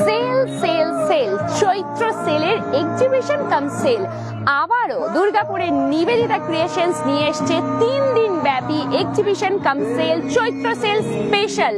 Sell sell sell, চৈত্র সেলের exhibition cum sell আবারও দুর্গাপুরের নিবেদিতা ক্রিয়েশনস নিয়ে এসছে 3 দিন ব্যাপী exhibition cum sale, Chaitra sell special.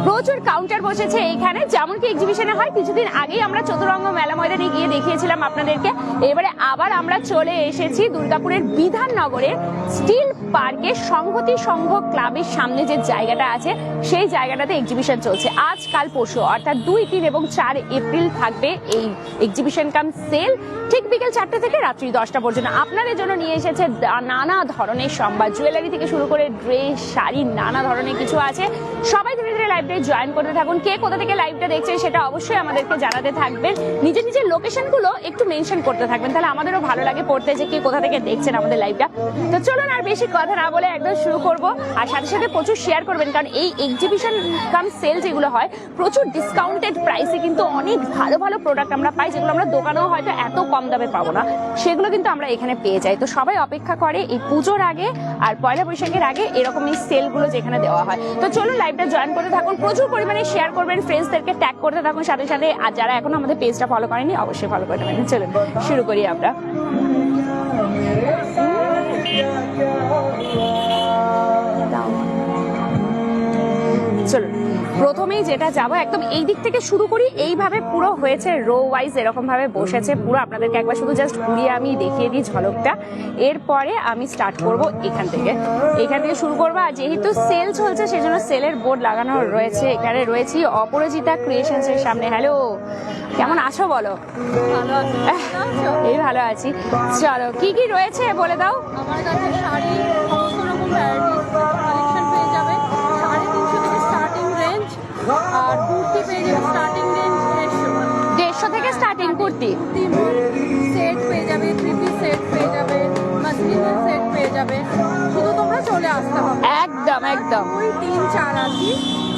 প্রচুর কাউন্টার বসেছে এখানে, যেমন কি এক্সিবিশনে হয়। কিছুদিন আগেই আমরা চতুরঙ্গ মেলা ময়দানে গিয়ে দেখিয়েছিলাম আপনাদেরকে। এবারে আবার আমরা চলে এসেছি দুর্গাপুরের বিধাননগরের স্টিল পার্কে সংহতি সংঘ ক্লাবের সামনে যে জায়গাটা আছে সেই জায়গাটাতে এক্সিবিশন চলছে আজ কাল পরশু, অর্থাৎ 2, 3 এবং 4 এপ্রিল থাকবে এই এক্সিবিশন কাম সেল, ঠিক বিকেল 4টে থেকে রাত্রি 10টা পর্যন্ত। আপনাদের জন্য নিয়ে এসেছে নানা ধরনের সম্ভার, জুয়েলারি থেকে শুরু করে ড্রেস, শাড়ি, নানা ধরনের কিছু আছে। সবাই ধীরে ধীরে লাইভটা জয়েন করতে থাকুন। কে কোথা থেকে লাইভটা দেখছেন সেটা অবশ্যই আমাদেরকে জানাতে থাকবেন। নিজের নিজের লোকেশনগুলো একটু মেনশন করতে থাকবেন, তাহলে আমাদেরও ভালো লাগে পড়তে যে কে কোথা থেকে দেখছেন আমাদের লাইভটা। তো চলুন আর বেশি কথা না বলে একদম শুরু করব, আর সাথে সাথে প্রচুর শেয়ার করবেন, কারণ এই এক্সিবিশন কাম সেল যেগুলো হয় প্রচুর ডিসকাউন্টেড প্রাইসে কিন্তু অনেক ভালো ভালো প্রোডাক্ট আমরা পাই, যেগুলো আমরা দোকানেও হয়তো এত কম দামে পাবো না, সেগুলো কিন্তু আমরা এখানে পেয়ে যাই। তো সবাই অপেক্ষা করে এই পুজোর আগে আর পয়লা বৈশাখের আগে এরকম এই সেলগুলো যেখানে দেওয়া হয়। তো চলুন লাইভটা জয়েন করতে থাকুন, প্রচুর পরিমাণে শেয়ার করবেন, ফ্রেন্ডসদেরকে ট্যাগ করতে থাকুন সাথে সাথে। আর যারা এখনো আমাদের পেজটা ফলো করেনি অবশ্যই ফলো করে নেবেন। চলুন শুরু করি আমরা। চলুন প্রথমেই যেটা যাবো একদম এই দিক থেকে শুরু করি। এইভাবে পুরো হয়েছে রো ওয়াইজ, এরকম ভাবে বসেছে পুরো। আপনাদেরকে একবার শুধু জাস্ট ঘুরিয়ে আমি দেখিয়ে দিই ঝলকটা, এরপরে আমি স্টার্ট করব এখান থেকে শুরু করবো। আর যেহেতু সেল চলছে সেজন্য সেলের বোর্ড লাগানো রয়েছে। এখানে রয়েছি অপরাজিতা ক্রিয়েশনস এর সামনে। হ্যালো, কেমন আছো বলো? এই ভালো আছি। চলো কি কি রয়েছে বলে দাও। আমার কাছে শাড়ি সমস্ত রকম ভ্যারাইটিস কালেকশন পেয়ে যাবে। 350 থেকে স্টার্টিং রেঞ্জ, আর কুর্তি পেয়ে যাবে স্টার্টিং রেঞ্জ 150 থেকে স্টার্টিং কুর্তি। সেট পেয়ে যাবে, 3 পিস সেট পেয়ে যাবে, মাসলিনের সেট পেয়ে যাবে। শুধু তোমরা চলে আসতে হবে। একদম একদম 2, 3, 4 আছি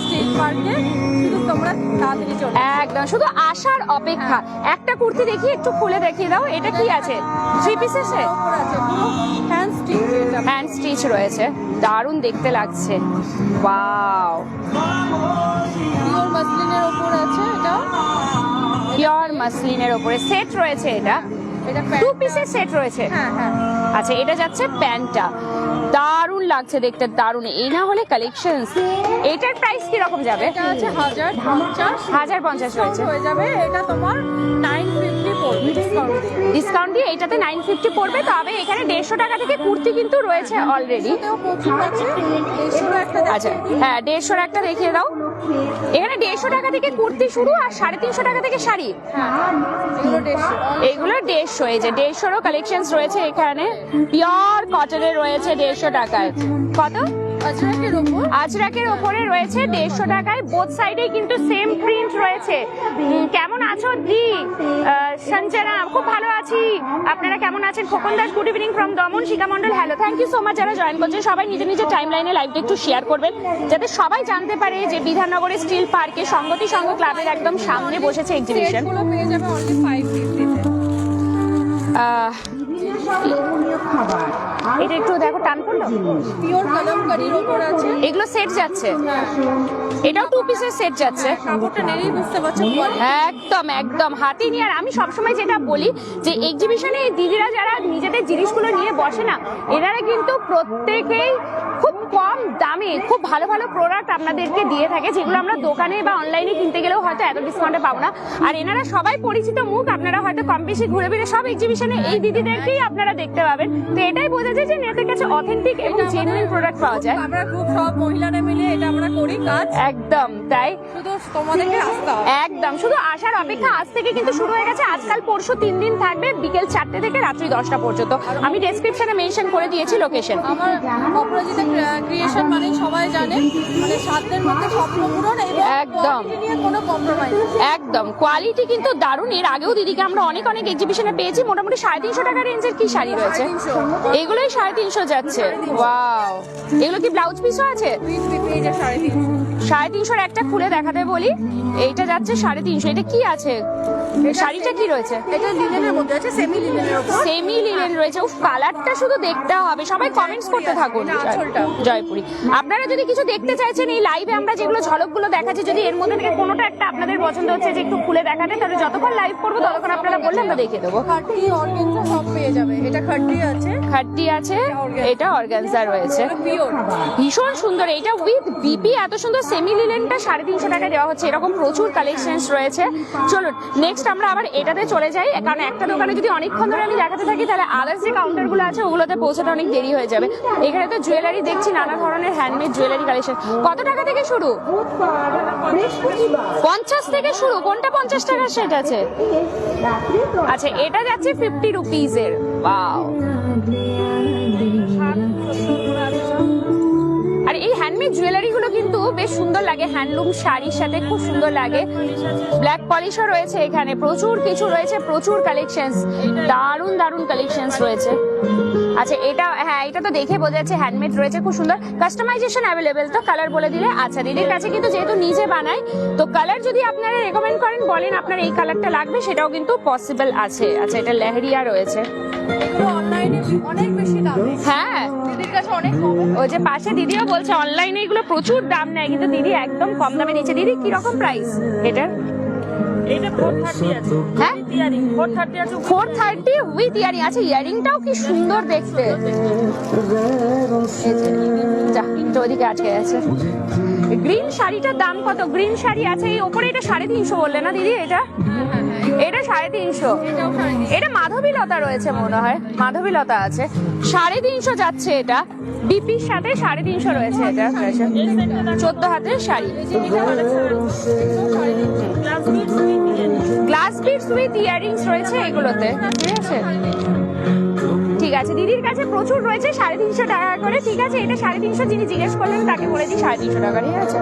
স্টিল পার্কে, শুধু তোমরা তাড়াতাড়ি চলে একদম শুধু আসার অপেক্ষা। একটা কুর্তি দেখি, একটু খুলে দেখিয়ে দাও। এটা কি আছে? 3 পিস আছে, আছে পুরো হ্যান্ড স্টিচ পেয়ে যাবে। হ্যান্ড স্টিচ রয়েছে, দারুণ দেখতে লাগছে। ওয়াও, পিওর মাসলিনের উপর আছে এটা, পিওর মাসলিনের উপরে সেট রয়েছে। এটা এটা 2 পিসের সেট রয়েছে। হ্যাঁ হ্যাঁ। আচ্ছা, এটা যাচ্ছে প্যান্টটা, দারুণ লাগছে দেখতে, দারুণ। এই না হলে কালেকশনস। এটার প্রাইস কি রকম যাবে? এটা আছে 1050 1050 রয়েছে। হয়ে যাবে। এটা তোমার 950 পড়বে ডিসকাউন্ট দিয়ে এটাতে 950 পড়বে। তবে এখানে 150 টাকা থেকে কুর্তি কিন্তু রয়েছে অলরেডি। আচ্ছা হ্যাঁ, 150 একটা দেখিয়ে দাও। এখানে 150 টাকা থেকে কুর্তি শুরু, আর 350 টাকা থেকে শাড়ি। এগুলো 150, এই যে 150রও কালেকশনস রয়েছে এখানে। পিওর কটনের রয়েছে 150 টাকায়। কত? আজরাকের ওপরে রয়েছে 150 টাকায়। বোথ সাইডে কিন্তু সেম প্রিন্ট রয়েছে। কেমন আছো দি? সঞ্জনা, খুব ভালো আছি। আপনারা কেমন আছেন? Khokan Das, good evening from Daman. Shikha Mondal, hello, thank you so much যারা জয়েন করছেন। সবাই নিজের নিজের টাইম লাইনে লাইভটা একটু শেয়ার করবেন, যাতে সবাই জানতে পারে যে বিধাননগরের স্টিল পার্কে সংগতি সংঘ ক্লাবের একদম সামনে বসেছে এক্সিবিশন। পেয়ে যাবে অনলি 550। এটা একটু দেখো, টান পড়লো। পিওর কলমকারীর উপর আছে। এগুলো সেট যাচ্ছে, এটাও 2 পিসের সেট যাচ্ছে। কাপড়টা নেড়েই বুঝতে পারছো একদম একদম হাতি নিয়ে। আর আমি সবসময় যেটা বলি যে এক্সিবিশনে এই দিদিরা যারা নিজেদের জিনিসগুলো নিয়ে বসে না, এনারা কিন্তু প্রত্যেকেই খুব কম দামে খুব ভালো ভালো প্রোডাক্ট আপনাদেরকে দিয়ে থাকে, যেগুলো আমরা দোকানে বা অনলাইনে কিনতে গেলেও হয়তো এত ডিসকাউন্টে পাবো না। আর এনারা সবাই পরিচিত মুখ, আপনারা হয়তো কম বেশি ঘুরে ফিরে সব এক্সিবিশনে এই দিদিদেরকেই আপনারা দেখতে পাবেন। তো এটাই বোঝা যায় যে এনাদের কাছে অথেন্টিক এবং জেনুইন প্রোডাক্ট পাওয়া যায়। আমরা খুব সব মহিলারা মিলে এটা আমরা করি কাজ। একদম তাই, শুধু তোমাদেরকে আসতে হবে। একদম শুধু আসার অপেক্ষা। আজ থেকে কিন্তু শুরু হয়ে গেছে, আজকাল পরশু 3 দিন থাকবে, বিকেল 4টে থেকে রাত্রি 10টা পর্যন্ত। আমি ডেসক্রিপশনে মেনশন করে দিয়েছি লোকেশন। আমার অপরাজিতা ক্রিয়েশন মানে সবাই জানে, মানে সাধ্যের মধ্যে স্বপ্ন পূরণ এবং একদম নিয়ে কোনো কম্প্রোমাইজ। একদম কোয়ালিটি কিন্তু দারুণ। এর আগেও দিদিকে আমরা অনেক অনেক এক্সিবিশনে পেয়েছি। মোটামুটি 350 টাকা রেঞ্জের কি শাড়ি রয়েছে, এগুলোই 350 যাচ্ছে। ওয়াও, এগুলো কি ব্লাউজ পিসও আছে? 350 একটা খুলে দেখাতে বলি। এইটা যাচ্ছে 350। এটা কি আছে? শাড়িটা কি রয়েছে? এটা লিনেনের মধ্যে আছে, সেমি লিনেনের উপর। সেমি লিনেন রয়েছে। উফ, কালারটা শুধু দেখতে হবে। সবাই কমেন্টস করতে থাকুন। আঁচলটা। জয়পুরি। আপনারা যদি কিছু দেখতে চাইছেন এই লাইভে আমরা যেগুলো ঝলকগুলো দেখাচ্ছি, যদি এর মধ্যে থেকে কোনোটা একটা আপনাদের পছন্দ হচ্ছে যে একটু খুলে দেখাতে, তাহলে যতক্ষণ লাইভ করবো ততক্ষণ আপনারা বললে আমরা দেখিয়ে দেবো। খাট্টি অর্গানজা সব পেয়ে যাবে। এটা খাট্টি আছে, খাট্টি আছে, এটা অর্গানজা রয়েছে। পিওর। ভীষণ সুন্দর। এটা উইথ বিপি এত সুন্দর সেমি লিনেনটা 350 টাকায় দেওয়া হচ্ছে। এরকম প্রচুর কালেকশনস রয়েছে। চলুন নেক্সট আমরা আবার এটাতে চলে যাই, কারণ একটা দোকানে যদি অনেকক্ষণ ধরে আমি দেখাতে থাকি তাহলে আদার্স যে কাউন্টারগুলো আছে ওগুলোতে পৌঁছাতে অনেক দেরি হয়ে যাবে। এখানে তো জুয়েলারি দেখছি, নানা ধরনের হ্যান্ডমেড জুয়েলারি কালেকশন। কত টাকা থেকে শুরু? 50 থেকে শুরু। কোনটা 50 টাকার সেট আছে? আচ্ছা, এটা যাচ্ছে 50 রুপিজের। ওয়াও। আর এই হ্যান্ডমেড জুয়েলারি গুলো কিন্তু বেশ সুন্দর লাগে, হ্যান্ডলুম শাড়ির সাথে খুব সুন্দর লাগে। ব্ল্যাক পলিশও রয়েছে এখানে, প্রচুর কিছু রয়েছে, প্রচুর কালেকশনস, দারুণ দারুণ কালেকশনস রয়েছে। আচ্ছা, এটা হ্যাঁ, এটা তো দেখে বোঝা যাচ্ছে হ্যান্ডমেড রয়েছে, খুব সুন্দর। কাস্টমাইজেশন অ্যাভেলেবেল তো, কালার বলে দিলে। আচ্ছা, দিদির কাছে কিন্তু যেহেতু নিজে বানায় তো কালার যদি আপনারা রেকমেন্ড করেন, বলেন আপনার এই কালারটা লাগবে, সেটাও কিন্তু পসিবল আছে। আচ্ছা, এটা লেহেরিয়া রয়েছে। এগুলো অনলাইনে অনেক বেশি দামে। হ্যাঁ, দিদির কাছে অনেক কমে। ওই যে পাশে দিদিও বলছে অনলাইনে এগুলো প্রচুর দাম নেয়, কিন্তু দিদি একদম কম দামে দিচ্ছে। দিদি কি রকম প্রাইস এটার? এটা 430 আছে। হ্যাঁ, ইয়ারিং 430 আছে। 430 উইথ ইয়ারিং। আচ্ছা, ইয়ারিংটাও কি সুন্দর দেখতে। তো ওদিকে আটকে আছে। গ্রিন শাড়িটার দাম কত? গ্রিন শাড়ি আছে এই ওপরে, এটা 350 বললে না দিদি? এটা এটা 350। এটা মাধবীলতা রয়েছে মনে হয়, মাধবীলতা আছে। 350 যাচ্ছে এটা, বিপির সাথে 350 রয়েছে। এটা 14 হাতের sari, glass beads with earrings রয়েছে এগুলোতে। ঠিক আছে, ঠিক আছে। দিদির কাছে প্রচুর রয়েছে, 350 টাকা করে। ঠিক আছে, এটা 350। যিনি জিজ্ঞেস করলেন তাকে বলে দিই 350 টাকা। ঠিক আছে।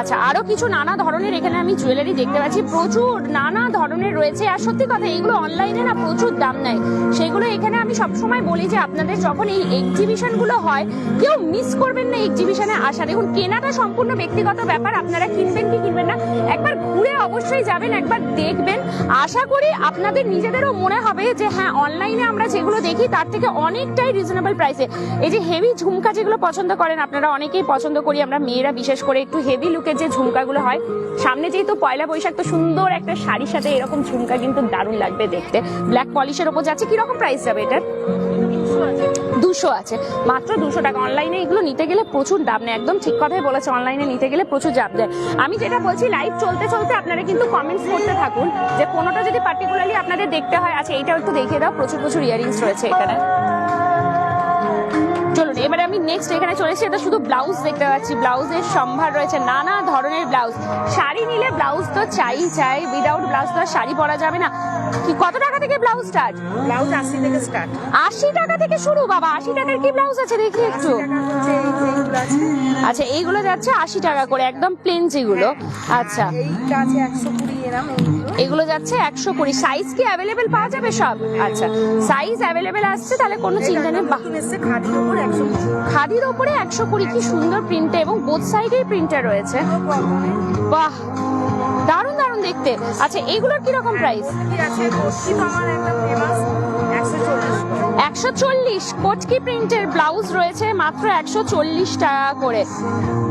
আচ্ছা, আরো কিছু নানা ধরনের এখানে আমি জুয়েলারি দেখতে পাচ্ছি, প্রচুর নানা ধরনের রয়েছে। আর সত্যি কথা, এইগুলো অনলাইনে না প্রচুর দাম নেয়। সেগুলো এখানে আমি সবসময় বলি যে আপনাদের যখন এই এক্সিবিশন গুলো হয়, কেউ মিস করবেন না এক্সিবিশনে আসা। দেখুন, কেনাটা সম্পূর্ণ ব্যক্তিগত ব্যাপার, আপনারা কিনবেন কি কিনবেন না, একবার ঘুরে অবশ্যই যাবেন, একবার দেখবেন। আশা করি আপনাদের নিজেদেরও মনে হবে যে হ্যাঁ, অনলাইনে আমরা যেগুলো দেখি তার থেকে অনেকটাই রিজনেবল প্রাইসে। এই যে হেভি ঝুমকা যেগুলো পছন্দ করেন আপনারা, অনেকেই পছন্দ করি আমরা মেয়েরা, বিশেষ করে একটু হেভি লুকের যে ঝুমকাগুলো হয়। সামনে যেহেতু পয়লা বৈশাখ, তো সুন্দর একটা শাড়ির সাথে এরকম ঝুমকা কিন্তু দারুণ লাগবে দেখতে। ব্ল্যাক পলিশের ওপর যাচ্ছে। কি রকম প্রাইস যাবে এটার? 200 আছে, মাত্র 200 টাকা। অনলাইনে এগুলো নিতে গেলে প্রচুর দাম নেয়। একদম ঠিক কথাই বলেছে, অনলাইনে নিতে গেলে প্রচুর দাম দেয়। আমি যেটা বলছি, লাইভ চলতে চলতে আপনারা কিন্তু কমেন্টস করতে থাকুন যে কোনোটা যদি পার্টিকুলারলি আপনাদের দেখতে হয়। আচ্ছা, এইটাও একটু দেখিয়ে দাও। প্রচুর প্রচুর ইয়ারিংস রয়েছে এখানে। চলুন এবারে আমি নেক্সট এখানে চলে এসেছি। এটা শুধু ব্লাউজ দেখতে পাচ্ছি, ব্লাউজের সম্ভার রয়েছে, নানা ধরনের ব্লাউজ। শাড়ি নিলে ব্লাউজ তো চাই, উইদাউট ব্লাউজ তো আর শাড়ি পরা যাবে না। কি কত টাকা থেকে ব্লাউজ স্টার্ট? ব্লাউজ 80 থেকে স্টার্ট। 80 টাকা থেকে শুরু? বাবা, 80 টাকার কি ব্লাউজ আছে দেখি একটু। আচ্ছা, এইগুলো যাচ্ছে 80 টাকা করে, একদম প্লেন যেগুলো। আচ্ছা, এইটা আছে 120 এরকম। এগুলো যাচ্ছে 120। সাইজ কি অ্যাভেলেবেল পাওয়া যাবে সব? আচ্ছা, সাইজ অ্যাভেলেবেল আসছে, তাহলে কোনো চিন্তা নেই। খাদির উপর 120। খাদির ওপরে 120। কি সুন্দর প্রিন্টে, এবং বোথ সাইডেই প্রিন্টার রয়েছে। বাহ, দারুণ দারুণ দেখতে। আচ্ছা, এগুলোর কি রকম প্রাইস? কি আছে? কোটি তো আমার একদম ফেমাস, 140। 140 কোটকি প্রিন্টের ব্লাউজ রয়েছে, মাত্র 140 টাকা করে।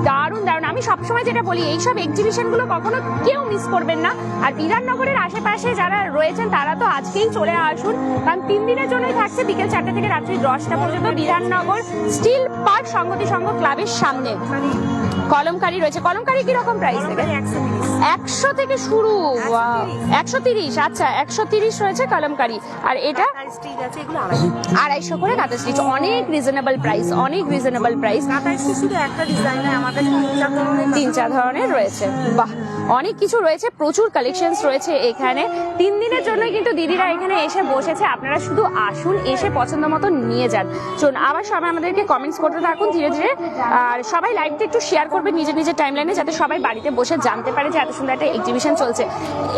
দারুণ দারুণ। আমি সবসময় যেটা বলি, এইসব এক্সিবিশন গুলো কখনো কেউ মিস করবেন না। আর বিধাননগরের আশেপাশে যারা রয়েছেন তারা তো আজকেই চলে আসুন, কারণ 3 দিনের জন্যই থাকছে, বিকেল 4টা থেকে রাত্রি 10টা পর্যন্ত। বিধাননগর স্টিল পার্ক সংগতি সংঘ ক্লাবের সামনে কলমকারি রয়েছে। কলমকারি কি রকম প্রাইস থেকে? 100 থেকে শুরু। 130। আচ্ছা, 130 রয়েছে কলমকারি। আর এটা 250 করে কাঁথা স্টিচ। অনেক রিজনেবল প্রাইস, অনেক রিজনেবল প্রাইস। কাঁথা স্টিচ শুধু একটা ডিজাইন, আমাদের 3-4 ধরনের রয়েছে। বাহ, অনেক কিছু রয়েছে, প্রচুর কালেকশনস রয়েছে এখানে। 3 দিনের জন্য কিন্তু দিদিরা এখানে এসে বসেছে। আপনারা শুধু আসুন, এসে পছন্দ মতো নিয়ে যান। চলুন, আবার সবাই আমাদেরকে কমেন্টস করতে থাকুন ধীরে ধীরে। আর সবাই লাইভটা একটু শেয়ার করবেন নিজের নিজের টাইমলাইনে, যাতে সবাই বাড়িতে বসে জানতে পারে যে এত সুন্দর একটা এক্সিবিশন চলছে।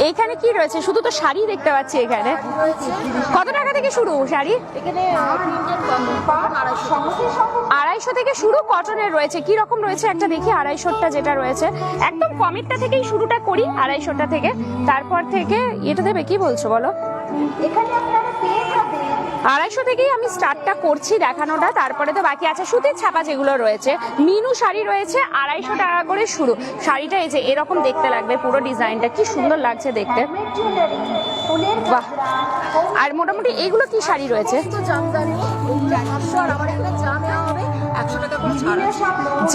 এইখানে কি রয়েছে? শুধু তো শাড়ি দেখতে পাচ্ছি এখানে। কত টাকা থেকে শুরু শাড়ি? এখানে 250 থেকে শুরু কটনের রয়েছে। কি রকম রয়েছে একটা দেখি। 250টা যেটা রয়েছে একদম কমেরটা থেকেই শুরুটা করি, 250টা থেকে। তারপর থেকে এটা দেবে, কি বলছো বলো? 250 থেকেই আমি স্টার্টটা করছি দেখানোটা, তারপরে তো বাকি আছে সুতির ছাপা যেগুলো রয়েছে। মিনু শাড়ি রয়েছে 250 টাকা করে শুরু। শাড়িটা এই যে এরকম দেখতে লাগবে, পুরো ডিজাইনটা কি সুন্দর লাগছে দেখতে, বাহ। আর মোটামুটি এইগুলো কি শাড়ি রয়েছে?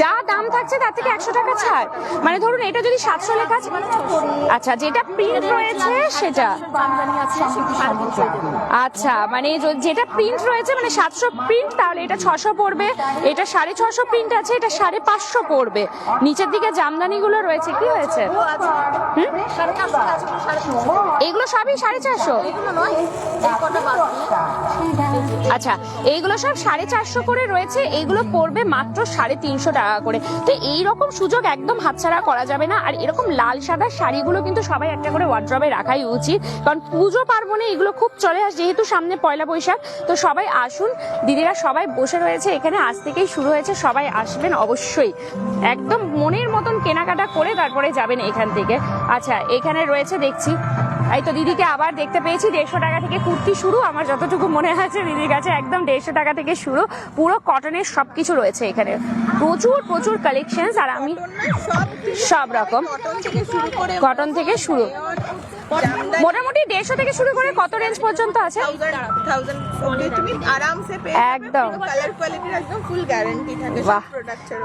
যা দাম থাকছে তার থেকে 100 টাকা ছাড়, মানে ধরুন এটা যদি 700 লেখা আছে, আচ্ছা যেটা প্রিন্ট রয়েছে সেটা, আচ্ছা মানে যেটা প্রিন্ট রয়েছে মানে 700 প্রিন্ট, তাহলে এটা 600 পড়বে। এটা 650 প্রিন্ট আছে, এটা 550 পড়বে। নিচের দিকে জামদানি গুলো রয়েছে, কি হয়েছে? এগুলো সবই 450। আচ্ছা এইগুলো সব 450 করে রয়েছে, এইগুলো পড়বে মাত্র 350 টাকা করে। তো এইরকম সুযোগ একদম হাতছাড়া করা যাবে না। আর এরকম লাল সাদা শাড়িগুলো কিন্তু সবাই একটা করে ওয়ার্ড্রবে রাখাই উচিত, কারণ পুজো পার্বণে এগুলো খুব চলে আসে, যেহেতু সামনে পয়লা বৈশাখ। তো সবাই আসুন, দিদিরা সবাই বসে রয়েছে এখানে, আজ থেকেই শুরু হয়েছে, সবাই আসবেন অবশ্যই। একদম মনের মতন কেনাকাটা করে তারপরে যাবেন এখান থেকে। আচ্ছা এখানে রয়েছে দেখছি, এই তো দিদিকে আবার দেখতে পেয়েছি। 150 টাকা থেকে কুর্তি শুরু, আমার যতটুকু মনে আছে দিদির কাছে একদম 150 টাকা থেকে শুরু। পুরো কটনের সবকিছু রয়েছে এখানে, প্রচুর প্রচুর কালেকশন। আর আমি সব রকম কটন থেকে শুরু, মোটামুটি 150 থেকে শুরু করে কত রেঞ্জ পর্যন্ত আছে? একদম বাহ।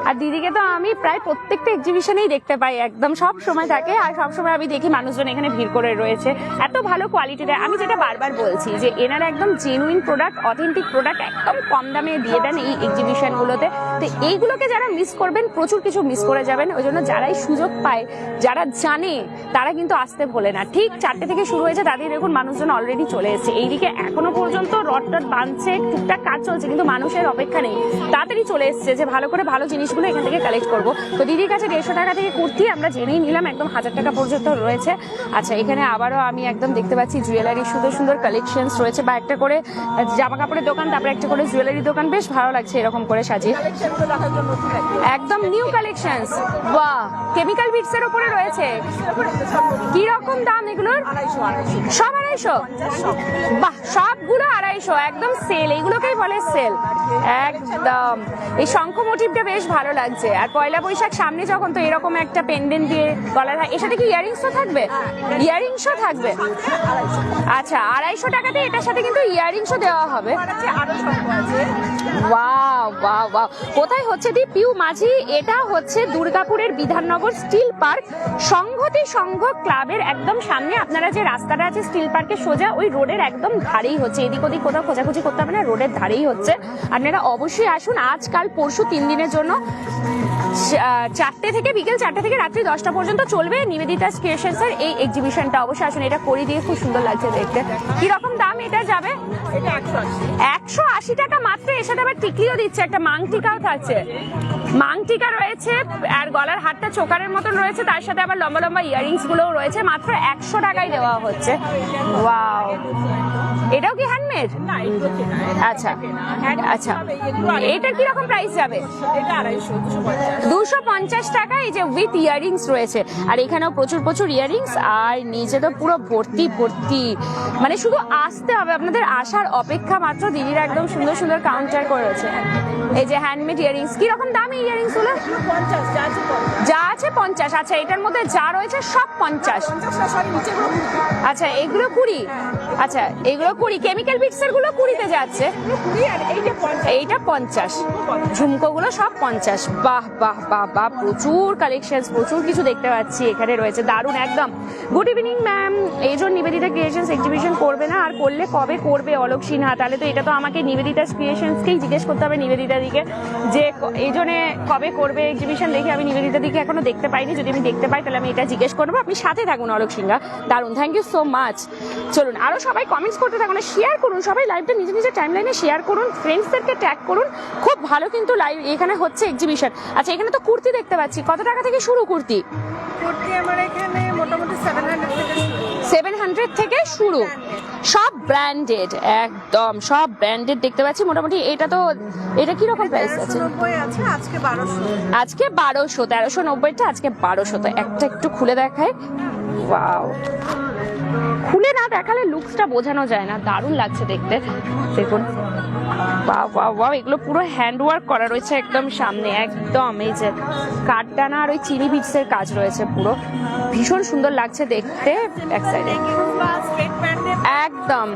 আর দিদিকে তো আমি প্রায় প্রত্যেকটা এক্সিবিশনেই দেখতে পাই, একদম সব সময় থাকে। আর সব সময় আমি দেখি মানুষজন এখানে ভিড় করে রয়েছে, এত ভালো কোয়ালিটি দেয়। আমি যেটা বারবার বলছি যে এনারা একদম জেনুইন প্রোডাক্ট, অথেন্টিক প্রোডাক্ট একদম কম দামে দিয়ে দেন এই এক্সিবিশনগুলোতে। তো এইগুলোকে যারা মিস করবেন, প্রচুর কিছু মিস করে যাবেন। ওই জন্য যারাই সুযোগ পায়, যারা জানে, তারা কিন্তু আসতে ভোলে না। ঠিক 4টে থেকে শুরু হয়েছে, তাদের দেখুন মানুষজন অলরেডি চলে এসেছে। এইদিকে এখনো পর্যন্ত রড টড বাঁধছে, টুকটাক কাজ চলছে, কিন্তু মানুষের অপেক্ষা নেই, তাড়াতাড়ি চলে এসেছে যে ভালো করে ভালো জিনিসগুলো এখান থেকে কালেক্ট করবো। তো দিদির কাছে 150 টাকা থেকে কুর্তি আমরা জেনেই নিলাম, একদম 1000 টাকা পর্যন্ত রয়েছে। আচ্ছা এখানে আবারও আমি একদম দেখতে পাচ্ছি জুয়েলারি, সুন্দর সুন্দর কালেকশনস রয়েছে, বা একটা করে জামা কাপড়ের দোকান, তারপরে একটা করে জুয়েলারি দোকান। বেশ ভালো লাগছে এরকম করে সাজিয়ে, একদম নিউ কালেকশনস। বাহ, কেমিক্যাল বিটস এর উপরে রয়েছে। কি রকম দাম এগুলোর? সব 250? বাহ, সবগুলো 250, একদম সেল, এইগুলোকেই বলে সেল একদম। এই শঙ্খ মোটিভটা বেশ ভালো লাগছে। আর পয়লা বৈশাখ সামনে যখন, তো এরকম একটা পেন্ডেন্ট দিয়ে গলার, এর সাথে কি ইয়ারিংসও থাকবে? ইয়ারিংসও থাকবে। আচ্ছা 250 টাকাতে এটার সাথে কিন্তু ইয়ারিংসও দেওয়া হবে। Wow wow wow. কোথায় হচ্ছে দি? পিউ মাঝি। এটা হচ্ছে দুর্গাপুরের বিধাননগর স্টিল পার্ক, সংহতি সংঘ ক্লাবের একদম সামনে। আপনারা যে রাস্তাটা আছে স্টিল পার্কের সোজা, ওই রোডের একদম ধারেই হচ্ছে। এদিক ওদিক কোথাও খোঁজাখুঁজি করতে হবে না, রোডের ধারেই হচ্ছে। আপনারা অবশ্যই আসুন, আজ কাল পরশু 3 দিনের জন্য। 4টে থেকে বিকেল 4টে থেকে রাত্রি 10টা পর্যন্ত চলবে নিবেদিতা ক্রিয়েশনসের এই এক্সিবিশনটা। অবশ্যই আসুন, এটা করি দিয়ে খুব সুন্দর লাগছে দেখতে। কি রকম দাম এটা যাবে? 180 টাকা মাত্র। এর সাথে আবার টিকলিও দিচ্ছে, একটা মাংটিকাও থাকছে, মাংটিকা রয়েছে, আর গলার হারটা চোকারের মতন রয়েছে, তার সাথে আবার লম্বা লম্বা ইয়ারিংস গুলোও রয়েছে। মাত্র 100 টাকায় দেওয়া হচ্ছে। ওয়াও, এটাও কি হ্যান্ডমেড? আচ্ছা আচ্ছা, এটা কি রকম প্রাইস যাবে? 250 টাকা। এই যে উইথ ইয়ারিংস রয়েছে, আর এখানেও প্রচুর প্রচুর ইয়ারিংস, আর নিচে তো পুরো ভর্তি ভর্তি, মানে শুধু আসতে হবে, আপনাদের আসার অপেক্ষা মাত্র। দিদিরা একদম সুন্দর সুন্দর কাউন্টার করেছে। এই যে হ্যান্ডমেড ইয়ারিংস, কি রকম দাম এই ইয়ারিংস গুলো? যা আছে 50। আচ্ছা এটার মধ্যে যা রয়েছে সব 50। আচ্ছা এগুলো 20। আচ্ছা এগুলো 20। কেমিক্যাল বিটসের গুলো 20-তে যাচ্ছে, এইটা 50। ঝুমকোগুলো সব 50। বাহ বাহ বাহ বাহ, প্রচুর কালেকশন, প্রচুর কিছু দেখতে পাচ্ছি এখানে রয়েছে, দারুণ একদম। Good evening ma'am. এই জন্য নিবেদিতা ক্রিয়েশনস এক্সিবিশন করবে না, আর করলে কবে করবে অলোক সিনহা? তাহলে তো এটা তো আমাকে নিবেদিতা ক্রিয়েশনসকেই জিজ্ঞেস করতে হবে, নিবেদিতা দিকে, যে এই জন্য কবে করবে এক্সিবিশন। দেখি আমি নিবেদিতা দিকে এখনো দেখতে দেখতে পাইনি, যদি আমি দেখতে পাই তাহলে আমি এটা জিজ্ঞেস করবো। আপনি সাথে থাকুন অলোক সিংহা, দারুণ, থ্যাংক ইউ সো মাচ। চলুন আরো সবাই কমেন্টস করতে থাকুন, শেয়ার করুন, সবাই লাইভটা নিজের নিজের টাইমলাইনে শেয়ার করুন, ফ্রেন্ডসদেরকে ট্যাগ করুন। খুব ভালো কিন্তু লাইভ এখানে হচ্ছে এক্সিবিশন। আচ্ছা এখানে তো কুর্তি দেখতে পাচ্ছি, কত টাকা থেকে শুরু কুর্তি? কুর্তি আমার এখানে মোটামুটি 700 থেকে শুরু। 700 থেকে শুরু, সব ব্র্যান্ডেড, একদম সব ব্র্যান্ডেড দেখতে পাচ্ছি মোটামুটি। এটা কি রকম প্রাইস আছে? 1390 আছে, আজকে 1200। আজকে 1200, 1390টা আজকে 1200। একটা একটু খুলে দেখায়, ওয়াও, খুলে না দেখালে লুকসটা বোঝানো যায় না, দারুণ লাগছে দেখতে। দেখুন, বাহ বাহ বাহ, এগুলো পুরো হ্যান্ড ওয়ার্ক করা রয়েছে একদম সামনে, একদম এই যে কাঠটানা আর ওই চিনি বিটসের কাজ রয়েছে, পুরো ভীষণ সুন্দর লাগছে দেখতে। এক সাইডে একদম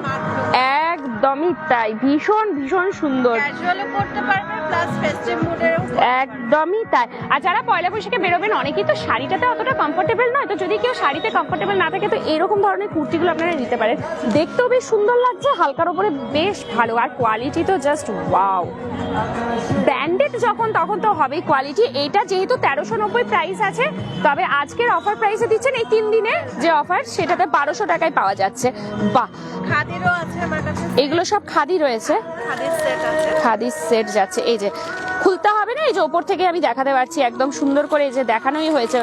একদমই তাই, ভীষণ ভীষণ সুন্দর, ক্যাজুয়ালও পড়তে পারবে প্লাস ফেস্টিভ মুডেরও। একদমই তাই। আর যারা পয়লা বৈশাখে বেরোবেন, অনেকেই তো শাড়িটাতে অতটা কমফোর্টেবল নয়, তো যদি কেউ শাড়িতে কমফোর্টেবল না থাকে তো এরকম ধরনের কুর্তিগুলো আপনারা নিতে পারেন। দেখতেও বেশ সুন্দর লাগছে, হালকার ওপরে বেশ ভালো, আর কোয়ালিটি তো জাস্ট ওয়াও। ব্র্যান্ডেড যখন তখন তো হবেই কোয়ালিটি। এইটা যেহেতু 1390 প্রাইস আছে, তবে আজকের অফার প্রাইসে দিচ্ছেন এই 3 দিনে যে অফার, সেটাতে 1200 টাকায় পাওয়া যাচ্ছে। বাহ, খাদিরও আছে আমার কাছে, এগুলো সব খাদি রয়েছে, খাদির সেট আছে, খাদির সেট যাচ্ছে। এই যে খুলতে হবে না, এই যে ওপর থেকে আমি দেখাতে পারছি একদম সুন্দর করে, এই যে দেখানোই হয়েছে,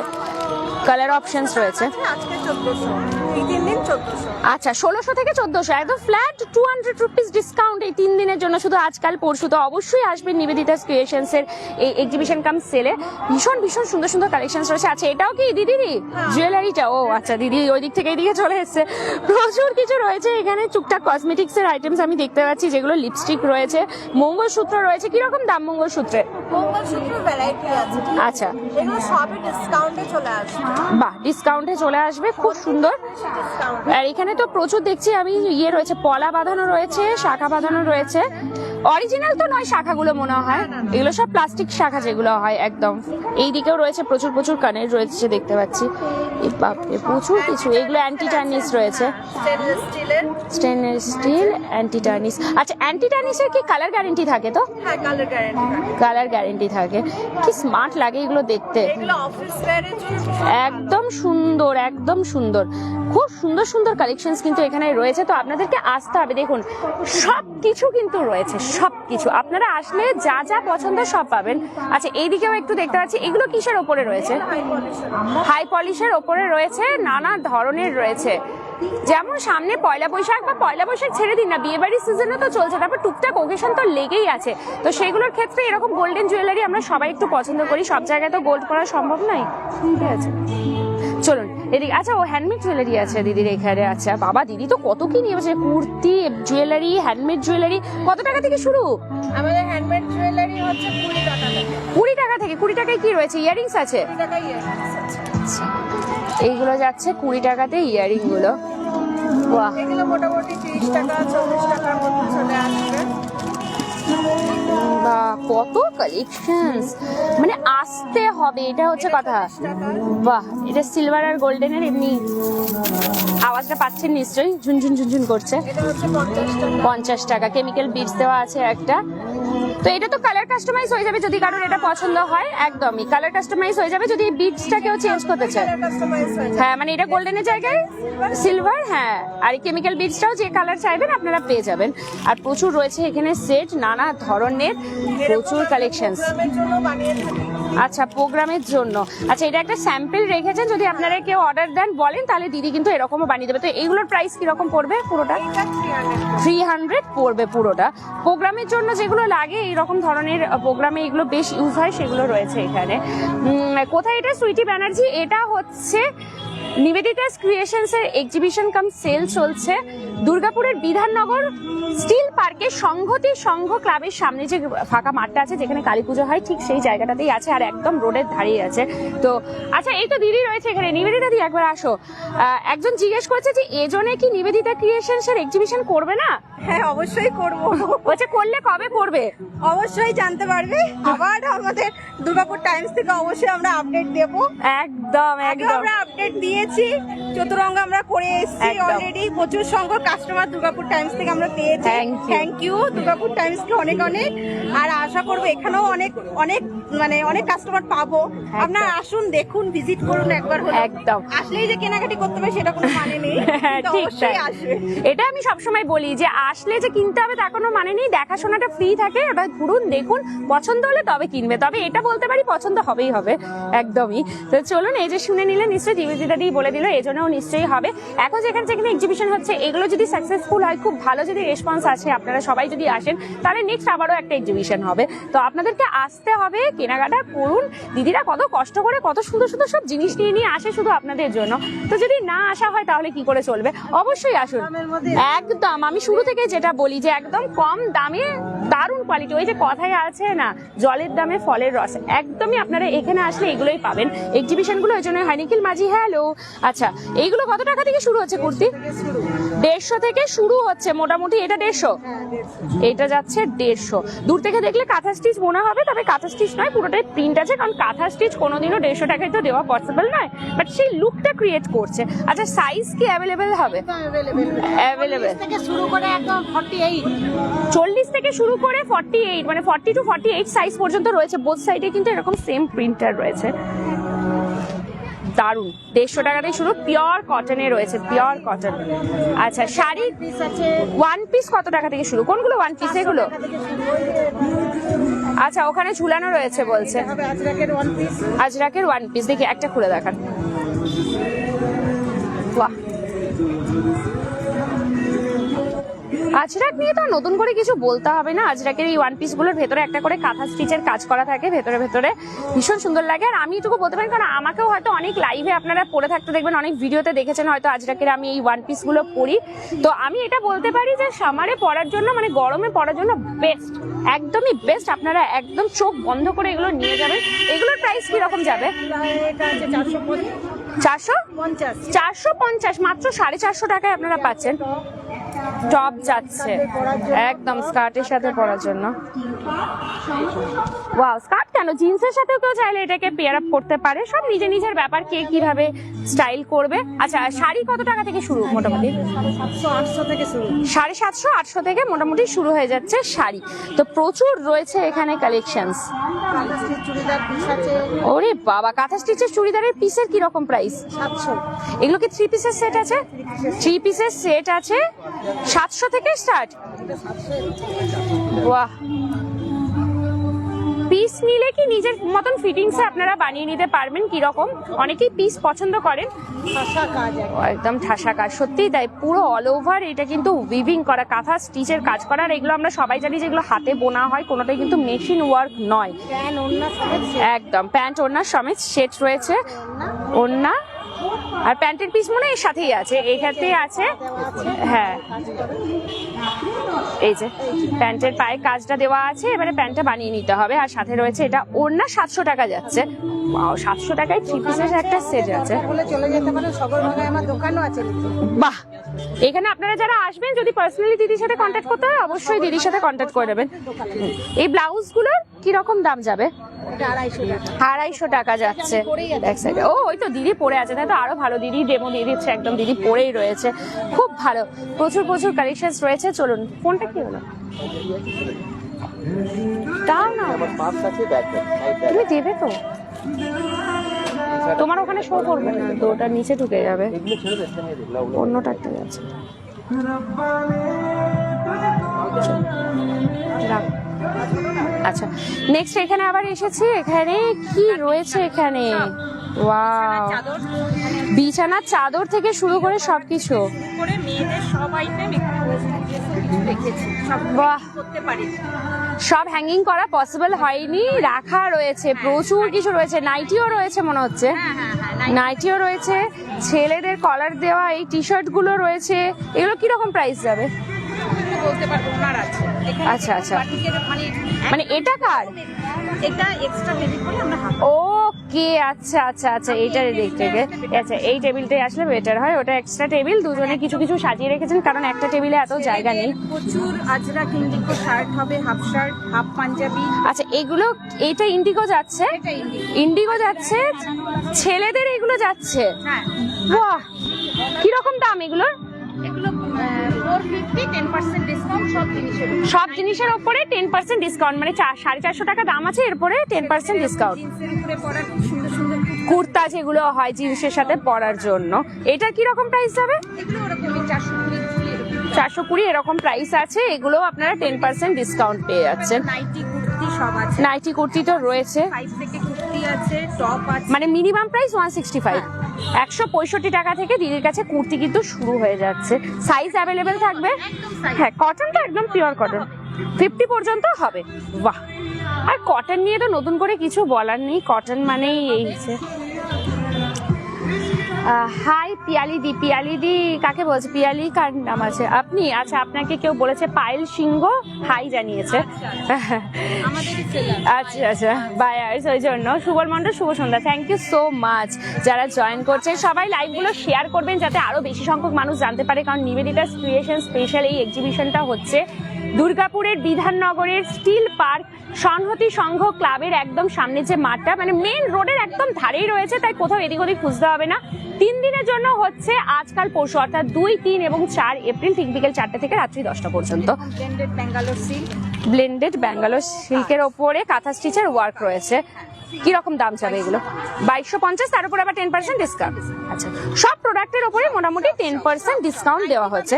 কালার অপশনস রয়েছে। আজকে 1400, এই 3 দিন 1400। আচ্ছা 1600 থেকে 1400, একদম ফ্ল্যাট 200 রুপিস ডিসকাউন্ট এই 3 দিনের জন্য, শুধু আজকাল পরশু। তো অবশ্যই আসবেন নিবেদিতা ক্রিয়েশনস এর এই এক্সিবিশন কাম সেলে, ভীষণ ভীষণ সুন্দর সুন্দর কালেকশনস রয়েছে। আচ্ছা এটাও কি দিদি জুয়েলারিটা? ও আচ্ছা, দিদি ওই দিক থেকে এইদিকে চলে এসেছে। প্রচুর কিছু রয়েছে এখানে, টুকটাক কসমেটিক্স এর আইটেমস আমি দেখতে পাচ্ছি, যেগুলো লিপস্টিক রয়েছে, মঙ্গলসূত্র রয়েছে। কিরকম দাম মঙ্গলসূত্রের? মঙ্গলসূত্রের ভ্যারাইটি আছে, আচ্ছা এগুলো সবই ডিসকাউন্টে চলে আসবে। বাহ, ডিসকাউন্টে চলে আসবে, খুব সুন্দর। আর এখানে তো প্রচুর দেখছি আমি ইয়ে রয়েছে, পলা বাঁধানো রয়েছে, শাখা বাঁধানো রয়েছে। অরিজিনাল তো নয় শাখাগুলো মনে হয়, এগুলো সব প্লাস্টিক শাখা যেগুলো হয় একদম। এই দিকেও রয়েছে প্রচুর প্রচুর কানের রয়েছে দেখতে পাচ্ছি, এই বাপরে প্রচুর কিছু। এগুলো অ্যান্টি টার্নিশ রয়েছে, স্টেনলেস স্টিল অ্যান্টি টার্নিশ। আচ্ছা অ্যান্টি টার্নিশের কি কালার গ্যারেন্টি থাকে? তো হ্যাঁ, কালার গ্যারান্টি থাকে। কালার গ্যারেন্টি থাকে। কি স্মার্ট লাগে এগুলো দেখতে, এগুলো অফিস ওয়্যারের জন্য একদম সুন্দর, একদম সুন্দর। খুব সুন্দর সুন্দর কালেকশনস কিন্তু এখানে রয়েছে, তো আপনাদেরকে আসতে হবে। দেখুন সব কিছু কিন্তু রয়েছে, সব কিছু আপনারা আসলে যা যা পছন্দ সব পাবেন। আচ্ছা এইদিকেও একটু দেখতে পাচ্ছি, এগুলো কিসের ওপরে রয়েছে? হাই পলিশের ওপরে রয়েছে, নানা ধরনের রয়েছে। যেমন সামনে পয়লা বৈশাখ, বা পয়লা বৈশাখ ছেড়ে দিন না, বিয়ে বাড়ির সিজনও তো চলছে, তারপর টুকটাক ওকেশন তো লেগেই আছে। তো সেগুলোর ক্ষেত্রে এরকম গোল্ডেন জুয়েলারি আমরা সবাই একটু পছন্দ করি, সব জায়গায় তো গোল্ড করা সম্ভব নয়, ঠিক আছে। চলুন এদিকে। আচ্ছা ও হ্যান্ডমেড জুয়েলারি আছে দিদির এখানে। আচ্ছা বাবা, দিদি তো কত কি নিয়ে বসে, কুর্তি, জুয়েলারি, হ্যান্ডমেড জুয়েলারি। কত টাকা থেকে শুরু? আমাদের হ্যান্ডমেড জুয়েলারি হচ্ছে 20 টাকা থেকে। 20 টাকা থেকে। 20 টাকায় কি রয়েছে? ইয়ারিংস আছে? 20 টাকা ইয়ারিংস আছে। এইগুলো যাচ্ছে 20 টাকাতে ইয়ারিং গুলো। বাহ, এগুলো মোটামুটি 30 টাকা 40 টাকার মধ্যে চলে আসবে। বা কত কালেকশনস, মানে আসতে হবে, এটা হচ্ছে কথা। বাহ, এটা সিলভার আর গোল্ডেনের এমনি আওয়াজটা পাচ্ছেন নিশ্চয়ই, ঝুনঝুন ঝুনঝুন করছে। এটা হচ্ছে 50 টাকা। 50 টাকা, কেমিক্যাল বিটস দেওয়া আছে একটা। তো এটা তো কালার কাস্টমাইজ হয়ে যাবে যদি কারোর এটা পছন্দ হয়, একদমই কালার কাস্টমাইজ হয়ে যাবে যদি বিটসটা কেউ চেঞ্জ করতে চায়। কাস্টমাইজ হয়ে যাবে। হ্যাঁ মানে এটা গোল্ডেনের জায়গায় সিলভার, হ্যাঁ, আর কেমিক্যাল বিটসটাও যে কালার চাইবেন আপনারা পেয়ে যাবেন। আর প্রচুর রয়েছে এখানে সেট, নানা ধরনের প্রচুর কালেকশনস। প্রোগ্রামের জন্য বানিয়ে থাকি। আচ্ছা প্রোগ্রামের জন্য। আচ্ছা এটা একটা স্যাম্পল রেখেছেন, যদি আপনারা কেউ অর্ডার দেন বলেন তাহলে দিদি কিন্তু এরকমও বানিয়ে দেবে। তো এইগুলোর প্রাইস কিরকম পড়বে? পুরোটা এটা 300। 300 পড়বে পুরোটা। প্রোগ্রামের জন্য যেগুলো লাগে এইরকম ধরনের প্রোগ্রামে এগুলো বেশ ইউজ হয়, সেগুলো রয়েছে এখানে। কোথায় এটা? সুইটি ব্যানার্জি। এটা হচ্ছে নিবেদিতা ক্রিয়েশনস এর এক্সিবিশন কাম সেল চলছে দুর্গাপুরের বিধাননগর স্টিল পার্কে সংঘতি সংঘ ক্লাবের সামনে যে ফাঁকা মাঠটা আছে যেখানে কালী পুজো হয়, ঠিক সেই জায়গাটাতেই আছে, আর একদম রোডের ধারেই আছে। তো আচ্ছা এই তো দিদি রয়েছে এখানে। নিবেদিতা দি একবার আসো। একজন জিজ্ঞেস করছে যে এজনে কি নিবেদিতা ক্রিয়েশনস এর এক্সিবিশন করবে না? হ্যাঁ অবশ্যই করব। বলছে করলে কবে করবে? অবশ্যই জানতে পারবে, আবার আমাদের দুর্গাপুর টাইমস থেকে অবশ্যই আমরা আপডেট দেব। একদম একদম আমরা আপডেট দিয়েছি, চতুরঙ্গ আমরা করে এসেছি একদম। অলরেডি, প্রচুর সংখ্যক কাস্টমার দুর্গাপুর টাইমস থেকে আমরা পেয়েছি। Thank you. Thank you Durgapur টাইমসকে অনেক অনেক। আর আশা করবো এখানেও অনেক অনেক মানে অনেক কাস্টমার পাবো। আপনারা আসুন, দেখুন, ভিজিট করুন একবার হলে। একদম। আসলেই যে কেনাকাটি করতে হবে সেটা কোনো মানে নেই, কিন্তু ঠিক অবশ্যই তাই। আসবে। এটা আমি সবসময় বলি যে আসলে যে কিনতে হবে তা কোনো মানে নেই, দেখাশোনাটা ফ্রি থাকে। এবার ঘুরুন, দেখুন, পছন্দ হলে তবে কিনবে। তবে এটা বলতে পারি পছন্দ হবেই হবে, একদমই। তো চলুন, এই যে শুনে নিলে নিশ্চয়ই দিদি বলে দিল, এই জন্যও নিশ্চয়ই হবে। এখন যেখানে যেখানে এক্সিবিশন হচ্ছে এগুলো যদি সাকসেসফুল হয়, খুব ভালো যদি রেসপন্স আছে, আপনারা সবাই যদি আসেন, তাহলে নেক্সট আবারও একটা এক্সিবিশন হবে। তো আপনাদেরকে আসতে হবে, কেনাকাটা করুন। দিদিরা কত কষ্ট করে কত সুন্দর সুন্দর সব জিনিস নিয়ে আসে শুধু আপনাদের জন্য। তো যদি না আসা হয় তাহলে কি করে চলবে? অবশ্যই আসুন। একদম, আমি শুরু থেকে যেটা বলি যে একদম কম দামে দারুণ কোয়ালিটি। ওই যে কথায় আছে না, জলের দামে ফলের রস, একদমই আপনারা এখানে আসলে এগুলোই পাবেন। এক্সিবিশন গুলো ওই জন্য হয়। নিখিল মাঝি, হ্যালো। আচ্ছা, এইগুলো কত টাকা থেকে শুরু হচ্ছে কুর্তি? 150 থেকে শুরু হচ্ছে মোটামুটি। এটা 150, এটা যাচ্ছে 150। দূর থেকে দেখলে কাঁথা স্টিচ মনে হবে, তবে কাঁথা স্টিচ নয়, পুরোটাই প্রিন্ট আছে। কারণ কাঁথা স্টিচ কোনোদিনও 150 টাকায় তো দেওয়া পসিবল নয়, বাট সেই লুকটা ক্রিয়েট করছে। আচ্ছা, সাইজ কি অ্যাভেলেবেল হবে? অ্যাভেলেবেল থেকে শুরু করে একদম 48। 40 থেকে শুরু করে 48, মানে 40 to 48 সাইজ পর্যন্ত রয়েছে। বোথ সাইডে কিন্তু এরকম সেম প্রিন্টার রয়েছে। দারুন, 150 টাকাতেই শুরু। পিওর কটনে রয়েছে, পিওর কটন। আচ্ছা, শাড়ি পিস আছে ওয়ান পিস কত টাকা থেকে শুরু? কোনগুলো ওয়ান পিস এগুলো? আচ্ছা, ওখানে ঝুলানো রয়েছে বলছে। হবে আজরাকের ওয়ান পিস। আজরাকের ওয়ান পিস, দেখি একটা খুলে দেখান। বাহ, আজরাক নিয়ে তো নতুন করে কিছু বলতে হবে না। আজরাকের এই ওয়ান পিস গুলোর ভেতরে একটা করে কাঁথা স্টিচের কাজ করা থাকে ভেতরে ভেতরে, ভীষণ সুন্দর লাগে। আর আমি এটুকু বলতে পারি, কারণ আমাকেও হয়তো অনেক লাইভে আপনারা পরে থাকতে দেখবেন, অনেক ভিডিওতে দেখেছেন হয়তো আজরাকের আমি এই ওয়ান পিস গুলো পরি। তো আমি এটা বলতে পারি যে সামারে পরার জন্য, মানে গরমে পরার জন্য বেস্ট, একদমই বেস্ট। আপনারা একদম চোখ বন্ধ করে এগুলো নিয়ে যাবেন। এগুলোর প্রাইস কি রকম যাবে? এটা আছে 450। 450, মাত্র 450 টাকায় আপনারা পাচ্ছেন। টপ যাচ্ছে একদম স্কার্টের সাথে পরার জন্য। ওয়াও, স্কার্ট কেন, জিন্সের সাথেও কেউ চাইলে এটাকে পেয়ার আপ করতে পারে। সব নিজে নিজের ব্যাপার, কে কিভাবে স্টাইল করবে। আচ্ছা, শাড়ি কত টাকা থেকে শুরু? মোটামুটি 700-800 থেকে শুরু। 750-800 থেকে মোটামুটি শুরু হয়ে যাচ্ছে শাড়ি। তো প্রচুর রয়েছে এখানে কালেকশনস। কাঁথা স্টিচ চুড়িদার পিস আছে ওরে বাবা, কাঁথা স্টিচের চুড়িদারের পিসের কি রকম প্রাইস? 700। এগুলো কি 3 পিসের সেট আছে? 3 পিসের সেট আছে, 700 থেকে স্টার্ট। বাহ, পিস নিলে কি নিজের মতন ফিটিংসে আপনারা বানিয়ে নিতে পারবেন। কি রকম, অনেকেই পিস পছন্দ করেন। ঠাসা কাজ ও, একদম ঠাসা কাজ, সত্যিই তাই। পুরো অল ওভার এটা কিন্তু উইভিং করা, কাঁথা স্টিচের কাজ করা। আর এগুলো আমরা সবাই জানি যেগুলো হাতে বোনা হয়, কোনোটাই কিন্তু মেশিন ওয়ার্ক নয়। প্যান ওড়না সমেত একদম প্যান্ট ওড়নার সমেত সেট রয়েছে। ওড়না আর প্যান্টের পিস মনে এর সাথেই আছে, এখানে আছে। হ্যাঁ, এই যে প্যান্টের পায়ে কাজটা দেওয়া আছে, এবারে প্যান্টটা বানিয়ে নিতে হবে। আর সাথে রয়েছে এটা ওড়না, 700 টাকা যাচ্ছে। ওয়াও, 700 টাকায় 3 পিসের একটা সেট আছে। বলে চলে যেতে পারে। সগরভাগায় আমার দোকানও আছে। বাহ, এখানে আপনারা যারা আসবেন, যদি পার্সোনালি দিদির সাথে কন্ট্যাক্ট করতে হয়, অবশ্যই দিদির সাথে কন্ট্যাক্ট করে নেবেন। এই ব্লাউজগুলোর কি রকম দাম যাবে? এটা 250 টাকা। 250 টাকা যাচ্ছে এক সাইডে। ও, ওই তো দিদি পরে আছে, তাই তো আরো ভালো। দিদি ডেমো দিয়ে দিচ্ছে, একদম দিদি পরেই রয়েছে, খুব ভালো। প্রচুর প্রচুর কালেকশনস রয়েছে। চলুন, কোনটা কি হলো? দাও না, তুমি দেবে তো? তোমার ওখানে শো করবে না তো, ওটা নিচে ঢুকে যাবে, অন্যটা একটা যাচ্ছে। রাখ। আচ্ছা, নেক্সট এখানে আবার এসেছি। এখানে কি রয়েছে? এখানে ওয়াও, বিছানার চাদর থেকে শুরু করে সবকিছু। করে মেয়েদের সব আইটেম এখানে রেখেছি, সব বাহ, করতে পারি। সব হ্যাঙ্গিং করা পসিবল হয়নি, রাখা রয়েছে, প্রচুর কিছু রয়েছে। নাইটিও রয়েছে মনে হচ্ছে, নাইটিও রয়েছে। ছেলেদের কলার দেওয়া এই টি শার্ট গুলো রয়েছে। এগুলো কিরকম প্রাইস যাবে? বলতে পারবো, ওনার আছে এখানে। আচ্ছা আচ্ছা, বাটিকের মানে এটা কার? এটা এক্সট্রা টেবিল করে আমরা হাত। ওকে, আচ্ছা আচ্ছা আচ্ছা, এইটার দিক থেকে। আচ্ছা, এই টেবিলটাই আসলে বেটার হয়। ওটা এক্সট্রা টেবিল, দুজনে কিছু কিছু সাজিয়ে রেখেছেন, কারণ একটা টেবিলে এত জায়গা নেই। প্রচুর আজরাক ইন্ডিগো শার্ট হবে, হাফ শার্ট, হাফ পাঞ্জাবি। আচ্ছা, এগুলো, এটা ইন্ডিগো যাচ্ছে, এটা ইন্ডিগো। ইন্ডিগো যাচ্ছে, ছেলেদের এগুলো যাচ্ছে। হ্যাঁ, বাহ, কিরকম দাম এগুলোর? এগুলো 450 10% ডিসকাউন্ট সব জিনিসের সব জিনিসের উপরে 10% ডিসকাউন্ট, মানে 450 টাকা দাম আছে, এরপরে 10% ডিসকাউন্ট। জিন্সের উপরে পরা খুব সুন্দর সুন্দর কুর্তা যেগুলো হয় জিন্সের সাথে পরার জন্য, এটার কি রকম প্রাইস যাবে? এগুলো ওরকমই 420 420 এরকম প্রাইস আছে, এগুলো আপনারা 10% ডিসকাউন্ট পেয়ে যাচ্ছেন। নাইটি কুর্তি সব আছে, নাইটি কুর্তি তো রয়েছে, 5 থেকে কুর্তি আছে, টপ আছে, মানে মিনিমাম প্রাইস 165, 165 টাকা থেকে দিদির কাছে কুর্তি কিন্তু শুরু হয়ে যাচ্ছে। সাইজ অ্যাভেলেবেল থাকবে, হ্যাঁ কটন তো একদম পিওর কটন, 50 পর্যন্ত হবে। বাহ, আর কটন নিয়ে তো নতুন করে কিছু বলার নেই, কটন মানেই এই যে। হাই পিয়ালিদি, পিয়ালিদি কাকে বলছে? পিয়ালি কার নাম আছে? আপনি? আচ্ছা, আপনাকে কেউ বলেছে পায়েল সিংহ হাই জানিয়েছে। আমাদেরই সেলার। আচ্ছা আচ্ছা, বায়ার্স, ওই জন্য। সুবল মন্ডল, শুভ সন্ধ্যা, থ্যাংক ইউ সো মাচ যারা জয়েন করছে। সবাই লাইভগুলো শেয়ার করবেন যাতে আরো বেশি সংখ্যক মানুষ জানতে পারে, কারণ নিবেদিতা ক্রিয়েশন স্পেশাল এই এক্সিবিশনটা হচ্ছে দুর্গাপুরের বিধাননগরের স্টিল পার্ক সংহতি সংঘ ক্লাবের একদম সামনে যে মাঠটা, মানে মেন রোডের একদম ধারেই রয়েছে, তাই কোথাও এদিক ওদিক খুঁজতে হবে না। 3 দিনের জন্য হচ্ছে, আজকাল পরশু অর্থাৎ 2, 3 এবং 4 এপ্রিল, ঠিক বিকেল 4টে থেকে রাত্রি 10টা পর্যন্ত। Blended Bangalore silk, blended Bangalore সিল্কের ওপরে কাঁথা স্টিচের ওয়ার্ক রয়েছে। কিরকম দাম যাবে এগুলো? 2250, তার উপর আবার 10% ডিসকাউন্ট। আচ্ছা, সব প্রোডাক্টের ওপরে মোটামুটি 10% ডিসকাউন্ট দেওয়া হচ্ছে।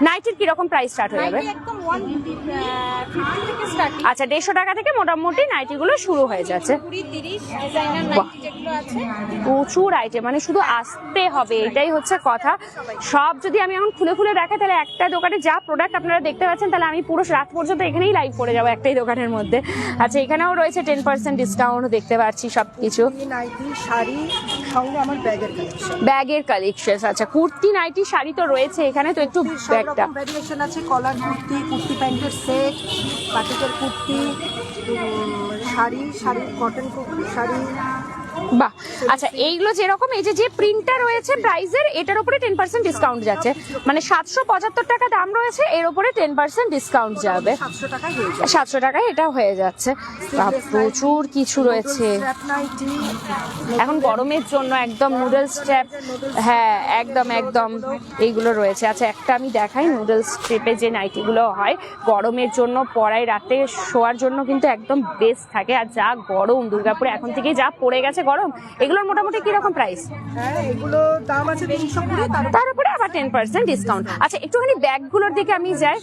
নাইটির কিরকম প্রাইস স্টার্ট হয়ে যাবে? একদম 150 থেকে স্টার্টিং, আচ্ছা, 150 টাকা থেকে মোটামুটি নাইটিগুলো শুরু হয়ে যাচ্ছে। 20-30 ডিজাইনার বাহ। নাইটি যেগুলো আছে, প্রচুর আইটেম, মানে শুধু আসতে হবে, এটাই হচ্ছে কথা। সব যদি আমি এখন খুলে খুলে দেখাই, তাহলে একটা দোকানে যা প্রোডাক্ট আপনারা দেখতে পাচ্ছেন, তাহলে আমি পুরো রাত পর্যন্ত এখানেই লাইভ করে যাবো একটাই দোকানের মধ্যে। আচ্ছা, এখানেও রয়েছে 10% ডিসকাউন্ট, দেখতে পাচ্ছি সবকিছু। নাইটি, শাড়ি, সঙ্গে আমার ব্যাগের কালেকশন, ব্যাগের কালেকশন। আচ্ছা, কুর্তি, নাইটি, শাড়ি তো রয়েছে এখানে, তো একটু ব্যাগটা। ভ্যারিয়েশন আছে, কলার কুর্তি, কুর্তি প্যান্টের সেট, বাটিকের কুর্তি, শাড়ির কটন শাড়ি। বাহ, আচ্ছা, এইগুলো যেরকম এই যে প্রিন্টটা রয়েছে প্রাইসের, এটার উপরে 10% ডিসকাউন্ট যাচ্ছে, মানে 775 টাকা দাম রয়েছে, এর উপরে 10% ডিসকাউন্ট যাবে। 700 টাকায় হয়ে যাবে, 700 টাকায় এটা হয়ে যাচ্ছে। বাহ, প্রচুর কিছু রয়েছে এখন গরমের জন্য, একদম নুডলস স্ট্র্যাপ, হ্যাঁ একদম একদম এইগুলো রয়েছে। আচ্ছা, একটা আমি দেখাই, নুডলস স্ট্রিপে যে নাইটিগুলো হয় গরমের জন্য পরায়, রাতে শোয়ার জন্য কিন্তু একদম বেস্ট থাকে। আর যা গরম দুর্গাপুরে এখন থেকে যা পড়ে গেছে গরম, এগুলোর মোটামুটি কিরকম প্রাইস? হ্যাঁ, এগুলো দাম আছে 320, তার উপরে আবার 10% ডিসকাউন্ট। আচ্ছা, একটুখানি ব্যাগগুলোর দিকে আমি যাই,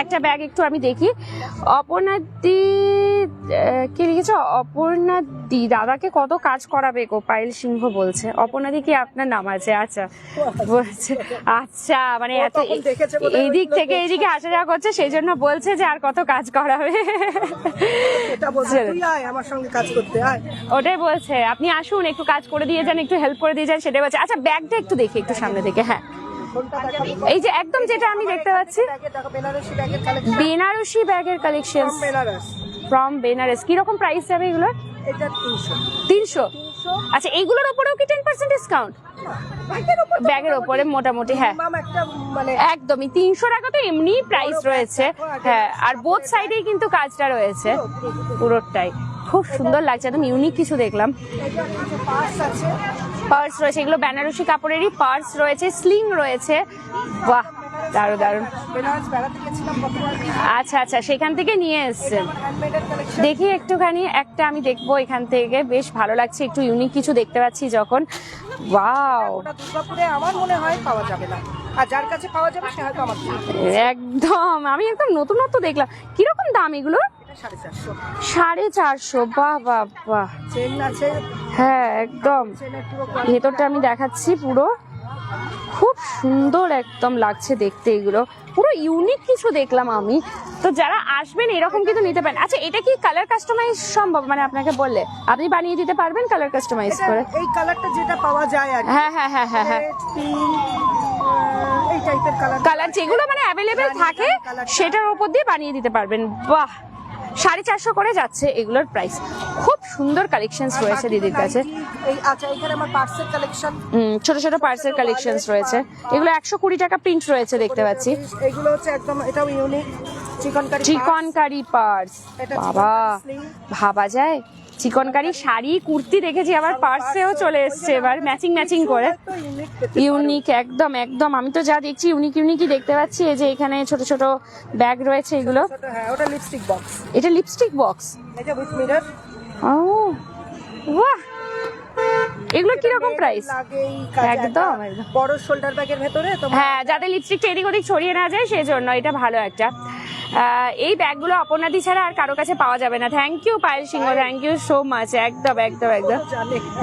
একটা ব্যাগ একটু আমি দেখি। অপর্ণাদি কি লিখেছে? অপর্ণাদি, দাদাকে কত কাজ করাবে গো, পায়েল সিংহ বলছে। অপর্ণাদি কি আপনার নাম আছে? আচ্ছা, বলছে আচ্ছা, মানে এত এই দিক থেকে এইদিকে আসা যাওয়া করছে, সেই জন্য বলছে যে আর কত কাজ করাবে। আমার সঙ্গে কাজ করতে আয়, ওটাই বলছে, আপনি আসুন একটু কাজ করে দিয়ে যান, একটু হেল্প করে দিয়ে যান, সেটাই বলছে। আচ্ছা, ব্যাগটা একটু দেখি একটু সামনে থেকে। হ্যাঁ, এই যে একদম যেটা আমি দেখতে পাচ্ছি, বেনারসি ব্যাগের কালেকশন ফ্রম বেনারস। কিরকম প্রাইস যাবে এগুলোর? এটা 300। আচ্ছা, এইগুলোর উপরেও কি 10% ডিসকাউন্ট? ব্যাগের উপরে মোটামুটি, হ্যাঁ একদমই 300 টাকা তো এমনি প্রাইস রয়েছে। হ্যাঁ, আর বোথ সাইডেই কিন্তু কাজটা রয়েছে পুরোটাই, খুব সুন্দর লাগছে, একদম ইউনিক কিছু দেখলাম। পার্স রয়েছে, এগুলো বেনারসি কাপড়েরই পার্স রয়েছে, স্লিং রয়েছে। বাহ, দারুণ দারুণ। আচ্ছা আচ্ছা, সেখান থেকে নিয়ে এসছেন, দেখি একটুখানি একটা আমি দেখবো এখান থেকে, বেশ ভালো লাগছে, একটু ইউনিক কিছু দেখতে পাচ্ছি যখন। ওয়াও, দুর্গাপুরে আমার মনে হয় পাওয়া যাবে না, আর যার কাছে পাওয়া যাবে সে হয়তো আমার একদম, আমি একদম নতুনত্ব দেখলাম। কিরকম দাম এগুলো? 450। বাহ বাহ বাহ, চেন আছে, হ্যাঁ একদম। ভেতরটা আমি দেখাচ্ছি, পুরো খুব সুন্দর একদম লাগছে দেখতে, এগুলো পুরো ইউনিক কিছু দেখলাম আমি। তো যারা আসবেন এরকম কিন্তু নিতে পারেন। আচ্ছা, এটা কি কালার কাস্টমাইজ সম্ভব? মানে আপনাকে বললে আপনি বানিয়ে দিতে পারবেন কালার কাস্টমাইজ করে? এই কালারটা যেটা পাওয়া যায় আর হ্যাঁ হ্যাঁ হ্যাঁ হ্যাঁ হ্যাঁ, এই টাইপের কালার যেগুলো মানে অ্যাভেলেবেল থাকে সেটার উপর দিয়ে বানিয়ে দিতে পারবেন। বাহ, 450 করে যাচ্ছে এগুলোর প্রাইস। খুব সুন্দর কালেকশনস রয়েছে দিদির কাছে। আচ্ছা, এখানে আমার পার্সেল কালেকশন, ছোট ছোট পার্সেল কালেকশনস রয়েছে, এগুলো 120 টাকা প্রিন্ট রয়েছে দেখতে পাচ্ছি। এগুলো হচ্ছে একদম, এটাও ইউনিক চিকন কারি পার্স। বাবা, ভাবা যায় চিকনকারি শাড়ি কুর্তি দেখেছি, আবার পার্সেও চলে এসছে এবার ম্যাচিং ম্যাচিং করে। ইউনিক, একদম একদম, আমি তো যা দেখছি ইউনিক ইউনিকই দেখতে পাচ্ছি। এই যে এখানে ছোট ছোট ব্যাগ রয়েছে এগুলো, হ্যাঁ ওটা লিপস্টিক বক্স, এটা লিপস্টিক বক্স। এটা উইথ মিরর। ও বাহ, এগুলো কি রকম প্রাইস? একদম বড় শোল্ডার ব্যাগের ভেতরে হ্যাঁ, যাতে লিপস্টিকটা এদিক ওদিক ছড়িয়ে না যায় সেই জন্য এটা ভালো একটা। এই ব্যাগগুলো অপর্ণাদি ছাড়া আর কারো কাছে পাওয়া যাবে না। Thank you Payel Singha, thank you so much. একদম একদম একদম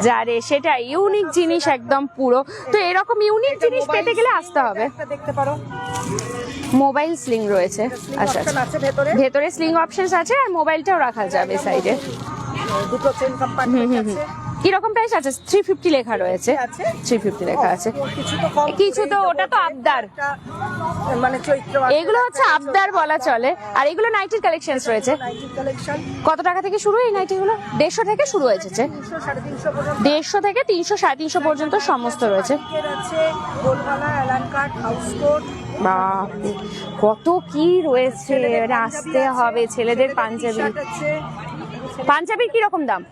যারে সেটা ইউনিক জিনিস একদম পুরো। তো এরকম ইউনিক জিনিস পেতে গেলে আসতে হবে। দেখতে পারো মোবাইল স্লিং রয়েছে, আচ্ছা আচ্ছা, ভেতরে স্লিং অপশনস আছে আর মোবাইলটাও রাখা যাবে সাইডে। দুটো চেন কম্পার্টমেন্ট আছে। কি রকম প্রাইস আছে? 350 লেখা রয়েছে, 350 লেখা আছে। কিছু তো ওটা তো আবদার, মানে চৈত্র, এগুলো হচ্ছে আবদার বলা চলে। আর এগুলো নাইটির কালেকশনস রয়েছে। কালেকশন কত টাকা থেকে শুরু এই নাইটিগুলো? 150 থেকে শুরু হয়েছে, 150 থেকে 300 350 পর্যন্ত সমস্ত রয়েছে। আছে গোলগলা, অ্যালান কাট, হাউস কোট, বাপরে কত কি রয়েছে, আসতে হবে। ছেলেদের পাঞ্জাবি, পাঞ্জাবির কি রকম দাম?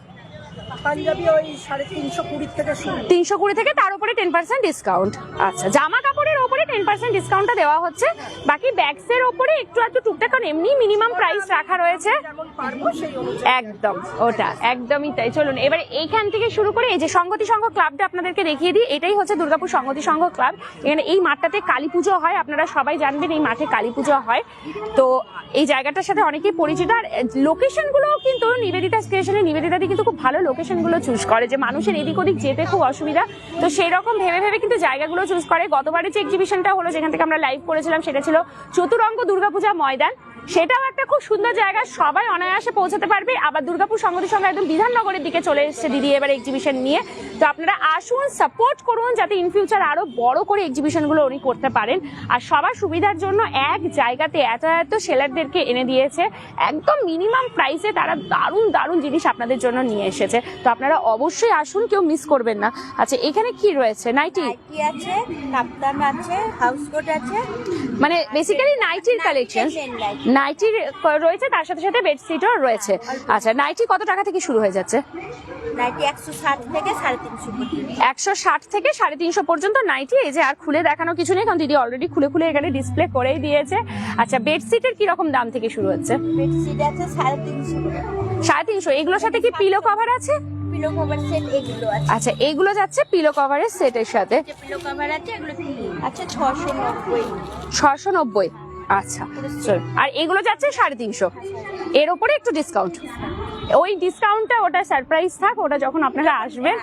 পাঞ্জাবি ওই 320 থেকে শুরু, 320 থেকে, তার উপরে 10% ডিসকাউন্ট। আচ্ছা, জামা কাপড়ের উপরে 10% ডিসকাউন্টটা দেওয়া হচ্ছে, বাকি ব্যাগসের উপরে একটু একটু টুকটাক, কারণ এমনি মিনিমাম প্রাইস রাখা রয়েছে। যেমন পারবো সেই অনুযায়ী একদম ওটা একদমই তাই। চলুন এবারে এইখান থেকে শুরু করে এই যে সংগতি সংঘ ক্লাবটা আপনাদেরকে দেখিয়ে দিই। এটাই হচ্ছে দুর্গাপুর সংগতি সংঘ ক্লাব। এখানে এই মাঠটাতে কালী পুজো হয়, আপনারা সবাই জানবেন এই মাঠে কালী পুজো হয়। তো এই জায়গাটার সাথে অনেকেই পরিচিত। আর লোকেশনগুলো কিন্তু নিবেদিতা ক্রিয়েশনের নিবেদিতাদি কিন্তু খুব ভালো লোকেশনগুলো চুজ করে, যে মানুষের এদিক ওদিক যেতে খুব অসুবিধা, তো সেই রকম ভেবে ভেবে কিন্তু জায়গাগুলো চুজ করে। গতবারে যে এক্সিবিশনটা হলো যেখান থেকে আমরা লাইভ করেছিলাম সেটা ছিল চতুরঙ্গ দুর্গাপূজা ময়দান। সেটাও একটা খুব সুন্দর জায়গা, সবাই অনায়াসে পৌঁছাতে পারবে। আবার দুর্গাপুর সংগতি সংঘ একদম বিধাননগরের দিকে চলে এসেছে দিদি এবার এক্সিবিশন নিয়ে। তো আপনারা আসুন, সাপোর্ট করুন, যাতে ইন ফিউচার আরো বড় করে এক্সিবিশনগুলো উনি করতে পারেন। আর সবার সুবিধার জন্য এক জায়গাতে এত এত সেলারদেরকে এনে দিয়েছে, একদম মিনিমাম প্রাইসে তারা দারুণ দারুণ জিনিস আপনাদের জন্য নিয়ে এসেছে। তো আপনারা অবশ্যই আসুন, কেউ মিস করবেন না। আচ্ছা, এখানে কি রয়েছে? নাইটি আছে, কাপ্তান আছে, হাউস কোট আছে, মানে বেসিক্যালি নাইটির কালেকশন। নাইটির রয়েছে, তার সাথে সাথে বেডশিটও রয়েছে। আচ্ছা, নাইটি কত টাকা থেকে শুরু হয়ে যাচ্ছে? নাইটি 160 থেকে 350, 160 থেকে 350 পর্যন্ত নাইটি। এই যে আর খুলে দেখানো কিছু নেই, কারণ দিদি অলরেডি খুলে খুলে এখানে ডিসপ্লে করেই দিয়েছে। আচ্ছা, বেডশিটের কি রকম দাম থেকে শুরু হচ্ছে? বেডশিট আছে 350, 350। এগুলোর সাথে কি পিলো কভার আছে? পিলো কভার সেট এগুলো আছে। আচ্ছা, এগুলো যাচ্ছে পিলো কভারের সেটের সাথে। পিলো কভার আছে, এগুলো আচ্ছা 690, 690। আচ্ছা, আর এগুলো যাচ্ছে 350। এর উপরে একটু ডিসকাউন্ট, ওই ডিসকাউন্টটা ওটা সারপ্রাইজ থাক, ওটা যখন আপনারা আসবেন,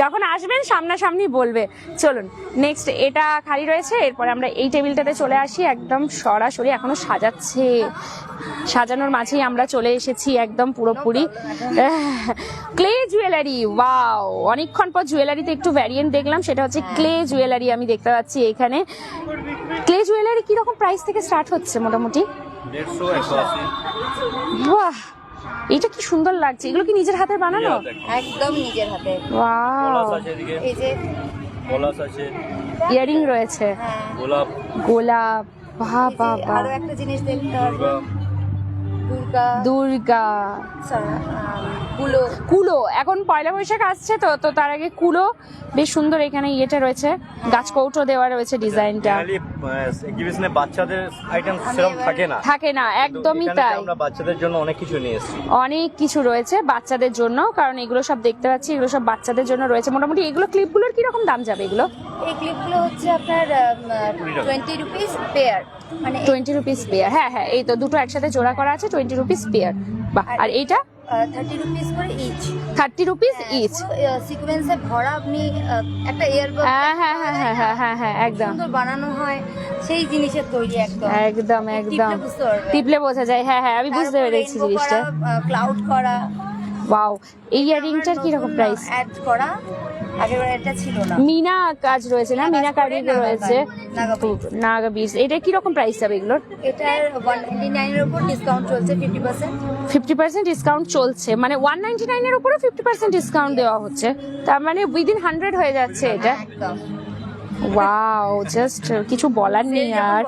যখন আসবেন সামনাসামনি বলবে। চলুন নেক্সট, এটা খালি রয়েছে। এরপরে আমরা এই টেবিলটাতে চলে আসি, একদম সরাসরি এখনো সাজাচ্ছে, সাজানোর মাঝেই আমরা চলে এসেছি একদম পুরোপুরি। ক্লে জুয়েলারি, ওয়াও, অনেকক্ষণ পর জুয়েলারিতে একটু ভ্যারিয়েন্ট দেখলাম, সেটা হচ্ছে ক্লে জুয়েলারি। আমি দেখতে পাচ্ছি এখানে ক্লে জুয়েলারি কি রকম প্রাইস থেকে স্টার্ট হচ্ছে মোটামুটি? 150, 180। বাহ, এটা কি সুন্দর লাগছে। এগুলো কি নিজের হাতে বানানো? একদম নিজের হাতে। ওয়াও, পলাশ আছে এদিকে, এই যে পলাশ আছে, ইয়ারিং রয়েছে, গোলাপ, গোলাপ, বাহ বাহ বাহ, আরো একটা জিনিস দেখতে হবে, দুর্গা, দুর্গা, কুলো। কুলো। এখন পয়লা বৈশাখ আসছে, তো তো তার আগে কুলো বেশ সুন্দর। এখানে ইয়েটা রয়েছে, গাছ কৌটো দেওয়া রয়েছে ডিজাইনটা। এক্সিবিশনে বাচ্চাদের আইটেম সেরকম থাকে না, থাকে না, একদমই এখানে তাই। আমরা বাচ্চাদের জন্য অনেক কিছু নিয়ে এসেছি, অনেক কিছু রয়েছে বাচ্চাদের জন্য, কারণ এগুলো সব দেখতে পাচ্ছি এগুলো সব বাচ্চাদের জন্য রয়েছে। মোটামুটি এগুলো ক্লিপগুলোর কি রকম দাম যাবে? এগুলো এই ক্লিপগুলো হচ্ছে আপনার 20 রুপিস পেয়ার, মানে 20 রুপিস পেয়ার। হ্যাঁ হ্যাঁ, এই তো দুটো একসাথে জোড়া করা আছে, 20 রুপিস পেয়ার। বাহ, আর এইটা 30 রুপিস করে ইচ, 30 রুপিস ইচ। সিকোয়েন্সে ভরা আপনি একটা ইয়ারবাড, হ্যাঁ হ্যাঁ হ্যাঁ হ্যাঁ হ্যাঁ হ্যাঁ হ্যাঁ, একদম সুন্দর বানানো হয়, সেই জিনিসের তৈরি একদম একদম একদম, টিপলে বুঝতে পারবে। টিপলে বোঝা যায়। হ্যাঁ হ্যাঁ, আমি বুঝতে পেরেছি জিনিসটা। ক্লাউড করা, ওয়াও, এই ইয়ারিংটার কি রকম প্রাইস? অ্যাড করা, আগের এটা ছিল না। মিনা কাজ রয়েছে না, মিনা কারি রয়েছে, নাগা বিটস। এটা কি রকম প্রাইস যাবে এগুলোর? এটার 199 এর উপর ডিসকাউন্ট চলছে 50%। 50% ডিসকাউন্ট চলছে, মানে 199 এর উপরে 50% ডিসকাউন্ট দেওয়া হচ্ছে, তার মানে উইদিন 100 হয়ে যাচ্ছে এটা। একদম ওয়াও, জাস্ট কিছু বলার নেই আর।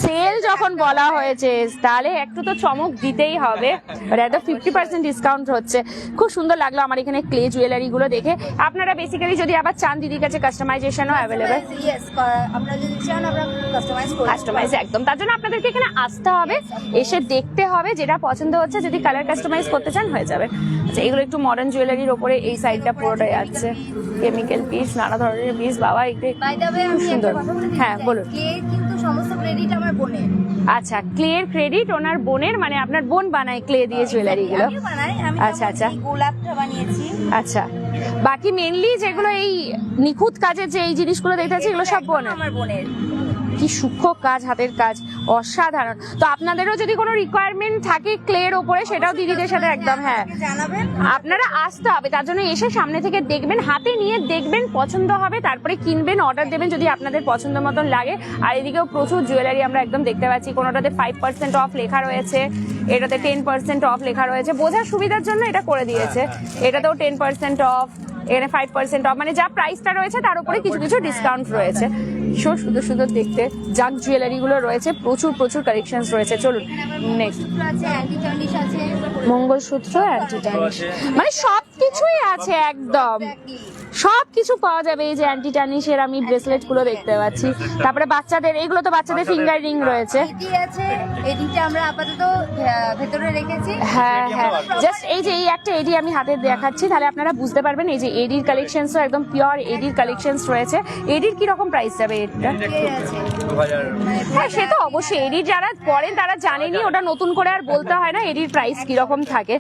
সেল যখন বলা হয়েছে তাহলে একটু তো চমক দিতেই হবে। একদম 50% ডিসকাউন্ট হচ্ছে। খুব সুন্দর লাগলো আমার এখানে ক্লে জুয়েলারি গুলো দেখে। আপনারা বেসিক্যালি যদি আবার চান দিদির কাছে কাস্টমাইজেশনও অ্যাভেলেবেল। আপনারা যদি চান আমরা কাস্টমাইজ একদম, তার জন্য আপনাদেরকে এখানে আসতে হবে, এসে দেখতে হবে, যেটা পছন্দ হচ্ছে যদি কালার কাস্টমাইজ করতে চান হয়ে যাবে। আচ্ছা, এগুলো একটু মডার্ন জুয়েলারির ওপরে এই সাইডটা পুরোটাই আছে কেমিক্যাল পিস, নানা ধরনের পিস। বাবা খুব সুন্দর। হ্যাঁ বলুন। কিন্তু সমস্ত ক্রেডিট আমার বোনের। আচ্ছা, ক্লের ক্রেডিট ওনার বোনের, মানে আপনার বোন বানায় ক্লে দিয়ে জুয়েলারি গুলো। আচ্ছা আচ্ছা, গোলাপটা বানিয়েছি। আচ্ছা, বাকি মেনলি যেগুলো এই নিখুঁত কাজের যে এই জিনিসগুলো দেখতে পাচ্ছি এগুলো সব বোনের। আমার বোনের। কি সূক্ষ্ম কাজ, হাতের কাজ অসাধারণ। তো আপনাদেরও যদি কোনো রিকোয়ারমেন্ট থাকে ক্লের ওপরে সেটাও দিদিদের সাথে একদম, হ্যাঁ জানাবেন। আপনারা আসতে হবে, তার জন্য এসে সামনে থেকে দেখবেন, হাতে নিয়ে দেখবেন, পছন্দ হবে তারপরে কিনবেন, অর্ডার দেবেন যদি আপনাদের পছন্দ মতন লাগে। আর এদিকেও প্রচুর জুয়েলারি আমরা একদম দেখতে পাচ্ছি। কোনোটাতে 5% অফ লেখা রয়েছে, এটাতে 10% অফ লেখা রয়েছে, বোঝার সুবিধার জন্য এটা করে দিয়েছে। এটাতেও 10% অফ, এখানে 5% অফ, মানে যা প্রাইসটা রয়েছে তার উপরে কিছু কিছু ডিসকাউন্ট রয়েছে। ভীষণ সুন্দর সুন্দর দেখতে জাগ জুয়েলারি গুলো রয়েছে, প্রচুর প্রচুর কালেকশন রয়েছে। চলুন নেক্সট। মঙ্গলসূত্র, অ্যান্টি টার্নিশ, মানে সবকিছুই আছে একদম, সবকিছু পাওয়া যাবে। এই যে অ্যান্টি টার্নিশের আমি ব্রেসলেট গুলো দেখতে পাচ্ছি, তারপরে বাচ্চাদের এইগুলো তো বাচ্চাদের ফিঙ্গার রিং রয়েছে। আমরা আপাতত ভেতরে রেখেছি। হ্যাঁ হ্যাঁ, জাস্ট এই যে এই একটা এডি আমি হাতে দেখাচ্ছি, তাহলে আপনারা বুঝতে পারবেন। এই যে এডির কালেকশনস একদম পিওর এডির কালেকশনস রয়েছে। এডির কি রকম প্রাইস যাবে এটা? হ্যাঁ সে তো অবশ্যই, এডির যারা পড়েন তারা জানেনি, ওটা নতুন করে আর বলতে হয় না এডির প্রাইস কি রকম থাকে।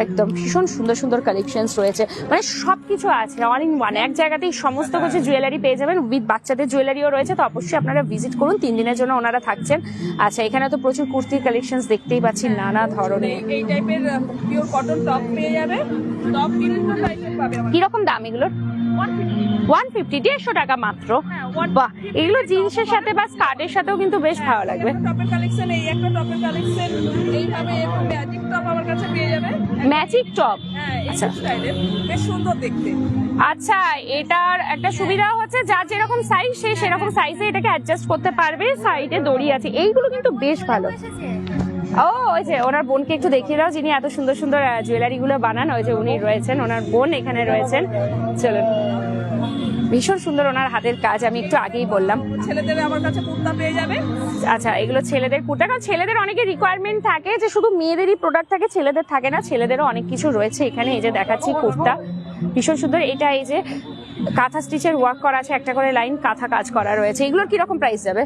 একদম ভীষণ সুন্দর সুন্দর কালেকশনস রয়েছে, মানে সবকিছু আছে অল ইন ওয়ান, এক জায়গাতেই সমস্ত কিছু জুয়েলারি পেয়ে যাবেন। উইথ বাচ্চাদের জুয়েলারিও রয়েছে, তো অবশ্যই আপনারা ভিজিট করুন, 3 দিনের জন্য ওনারা থাকছেন। আচ্ছা, এখানে তো প্রচুর কুর্তির কালেকশনস দেখতেই পাচ্ছি নানা ধরনের। এই টাইপের পিওর কটন টপ পেয়ে যাবে। টপ বিভিন্ন টাইপের পাবে। কিরকম দাম এগুলোর? 150, 150 টাকা মাত্র। বাহ, এগুলো জিন্সের সাথে বা স্কার্টের সাথেও কিন্তু বেশ ভালো লাগবে। টপের কালেকশন, এই একটা টপের কালেকশন এইভাবে ম্যাজিক টপ আমার কাছে পেয়ে যাবে। ম্যাজিক টপ, হ্যাঁ এই আচ্ছা স্টাইলের বেশ সুন্দর দেখতে। আচ্ছা, এটার একটা সুবিধা হচ্ছে যার যেরকম সাইজ সে সেরকম সাইজে এটাকে অ্যাডজাস্ট করতে পারবে। সাইডে দড়ি আছে, এইগুলো কিন্তু বেশ ভালো। ও ওই যে ওনার বোনকে একটু দেখিয়ে দাও, যিনি এত সুন্দর সুন্দর জুয়েলারি গুলো বানান। ওই যে উনি রয়েছেন, ওনার বোন এখানে রয়েছেন। চলুন, ভীষণ সুন্দর ওনার হাতের কাজ, আমি একটু আগেই বললাম। ছেলেদের আমার কাছে কুর্তা পেয়ে যাবে। আচ্ছা, এগুলো ছেলেদের কুর্তা, কারণ ছেলেদের অনেকের রিকোয়ারমেন্ট থাকে যে শুধু মেয়েদেরই প্রোডাক্ট থাকে, ছেলেদের থাকে না, ছেলেদেরও অনেক কিছু রয়েছে এখানে। এই যে দেখাচ্ছি কুর্তা, ভীষণ সুন্দর। এটা এই যে কাঁথা স্টিচের ওয়ার্ক করা আছে, একটা করে লাইন কাঁথা কাজ করা রয়েছে। এগুলোর কি রকম প্রাইস যাবে?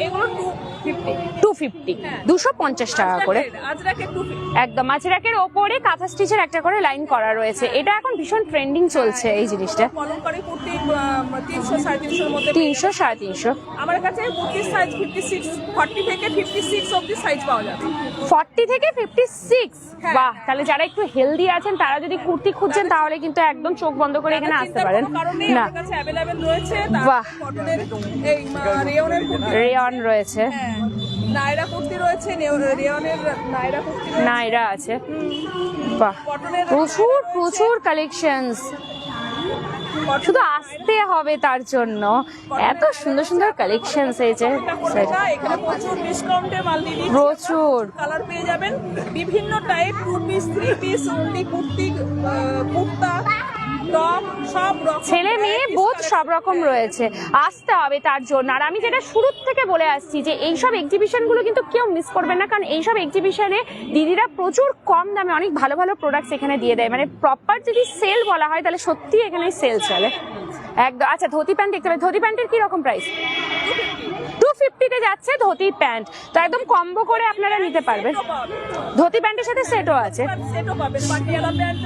এগুলো 250, 250, 250 টাকা করে। আজরাকে 250 একদম আজরাকের ওপরে কাঁথা স্টিচের একটা করে লাইন করা রয়েছে। এটা এখন ভীষণ ট্রেন্ডিং চলছে এই জিনিসটা। কলমকারী কুর্তি 300 350 এর মধ্যে 300 350। আমার কাছে কুর্তির সাইজ 56, 40 থেকে 56 অবধি সাইজ পাওয়া যাবে। 40 থেকে 56, হ্যাঁ। বাহ, তাহলে যারা একটু হেলদি আছেন তারা যদি কুর্তি খুঁজছেন তাহলে কিন্তু একদম চোখ বন্ধ করে এখানে আসতে পারেন। না, না, আমার কাছে अवेलेबल রয়েছে। বাহ, কটনের এই রেয়নের কুর্তি, রেয়ন রয়েছে, হ্যাঁ নায়রা কুর্তি রয়েছে, রেয়নের নায়রা কুর্তি রয়েছে। নাইরা আছে, বাহ, কটনের প্রচুর প্রচুর কালেকশনস। শুধু আসতে হবে তার জন্য, এত সুন্দর সুন্দর কালেকশনস এই যে এখানে প্রচুর ডিসকাউন্টে মাল দিয়ে দিচ্ছি। প্রচুর কালার পেয়ে যাবেন বিভিন্ন type, 2 piece 3 piece only kurti, kurta, top, সব রকম ছেলে মেয়ে বোধ সব রকম রয়েছে। আসতে হবে তার জন্য। আর আমি যেটা শুরুর থেকে বলে আসছি যে এইসব এক্সিবিশন গুলো কিন্তু কেউ মিস করবে না, কারণ এইসব এক্সিবিশনে দিদিরা প্রচুর কম দামে অনেক ভালো ভালো প্রোডাক্টস এখানে দিয়ে দেয়। মানে প্রপার যদি সেল বলা হয় তাহলে সত্যি এখানে সেল চলে একদম। আচ্ছা, ধুতি প্যান্ট দেখতে পাই, ধুতি প্যান্টের কি রকম প্রাইস? 250-তে যাচ্ছে ধুতি প্যান্ট, তো একদম কম্বো করে আপনারা নিতে পারবেন। ধুতি প্যান্টের সাথে সেটও আছে, সেটও পাবেন, পাটিয়ালা প্যান্ট,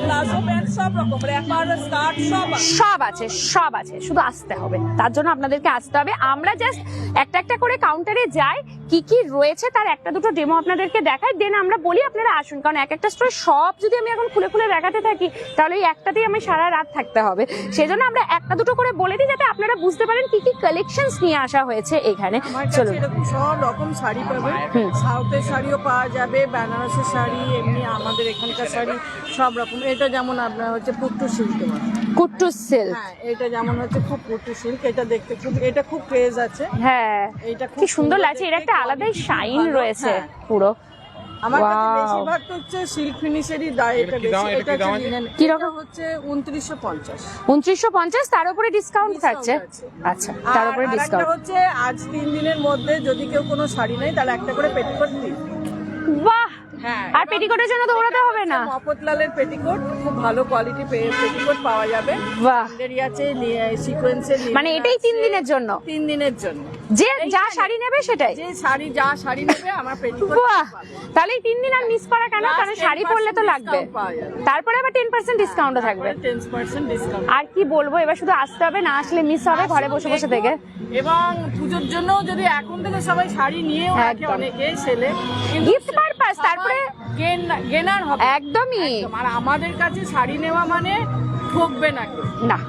প্লাজো প্যান্ট, সব রকম র্যাপার, স্কার্ট সব আছে। সব আছে, সব আছে, শুধু আসতে হবে। তার জন্য আপনাদেরকে আসতে হবে। আমরা জাস্ট একটা একটা করে কাউন্টারে যাই, কি কি রয়েছে তার একটা দুটো ডেমো আপনাদেরকে দেখাই, দেন আমরা বলি আপনারা আসুন। কারণ এক একটা স্টোর সব যদি আমি এখন খুলে খুলে দেখাতে থাকি তাহলে এই একটাতেই আমি সারা রাত থাকতে হবে। সেজন্য আমরা একটা দুটো করে বলে দিই যাতে আপনারা বুঝতে পারেন কি কি কালেকশনস নিয়ে আসা হয়েছে। রয়েছে এখানে। আমার কাছে চলুন। এরকম সব রকম শাড়ি পাবে, হুম। সাউথের শাড়িও পাওয়া যাবে, বেনারসের শাড়ি, এমনি আমাদের এখানকার শাড়ি সব রকম। এটা যেমন আপনার হচ্ছে পুট্টু সিল্ক, কুট্টু সিল্ক। হ্যাঁ এটা যেমন হচ্ছে খুব পুট্টু সিল্ক, এটা দেখতে খুব, এটা খুব ক্রেজ আছে। হ্যাঁ, এটা খুব কি সুন্দর লাগছে, দেখতে, এর একটা আলাদাই quality শাইন ভালো, রয়েছে হ্যাঁ। পুরো। আমার কাছে Wow. বেশিরভাগ তো হচ্ছে সিল্ক ফিনিশেরই এটা বেশি। এটা হচ্ছে লিনেন, কি এটা রকম? হচ্ছে 2950। 2950, তার উপরে ডিসকাউন্ট থাকছে। আছে। আচ্ছা, তার উপরে আর একটা ডিসকাউন্ট। হচ্ছে আজ 3 দিনের মধ্যে যদি কেউ কোনো শাড়ি নেয় তাহলে একটা করে পেটিকোট ফ্রি। বাহ, হ্যাঁ, আর পেটিকোটের জন্য দৌড়াতে হবে না। মফতলালের পেটিকোট, খুব ভালো কোয়ালিটি পেটিকোট পাওয়া যাবে। বাহ, এর আছে সিকোয়েন্সের, মানে এটাই 3 দিনের জন্য, 3 দিনের জন্য। যে যা শাড়ি নেবে সেটাই। যে যা শাড়ি নেবে আমার পেটিকোট বাহ, তাহলে এই 3 দিন আর মিস করা কেন? Last কারণ শাড়ি পরলে তো 10% লাগবে, discount পাওয়া যাবে। তারপরে আবার 10% ডিসকাউন্টও থাকবে। 10% ডিসকাউন্ট। আর কি বলবো, এবার শুধু আসতে হবে, না আসলে মিস হবে ঘরে বসে বসে থেকে। এবং পুজোর জন্য যদি এখন থেকে সবাই শাড়ি নিয়েও রাখে একদম। অনেকে সেলে, Gift purpose, তারপরে গেনার হবে একদমই একদম। আর আমাদের কাছে শাড়ি নেওয়া মানে ঠকবে না কেউ। না,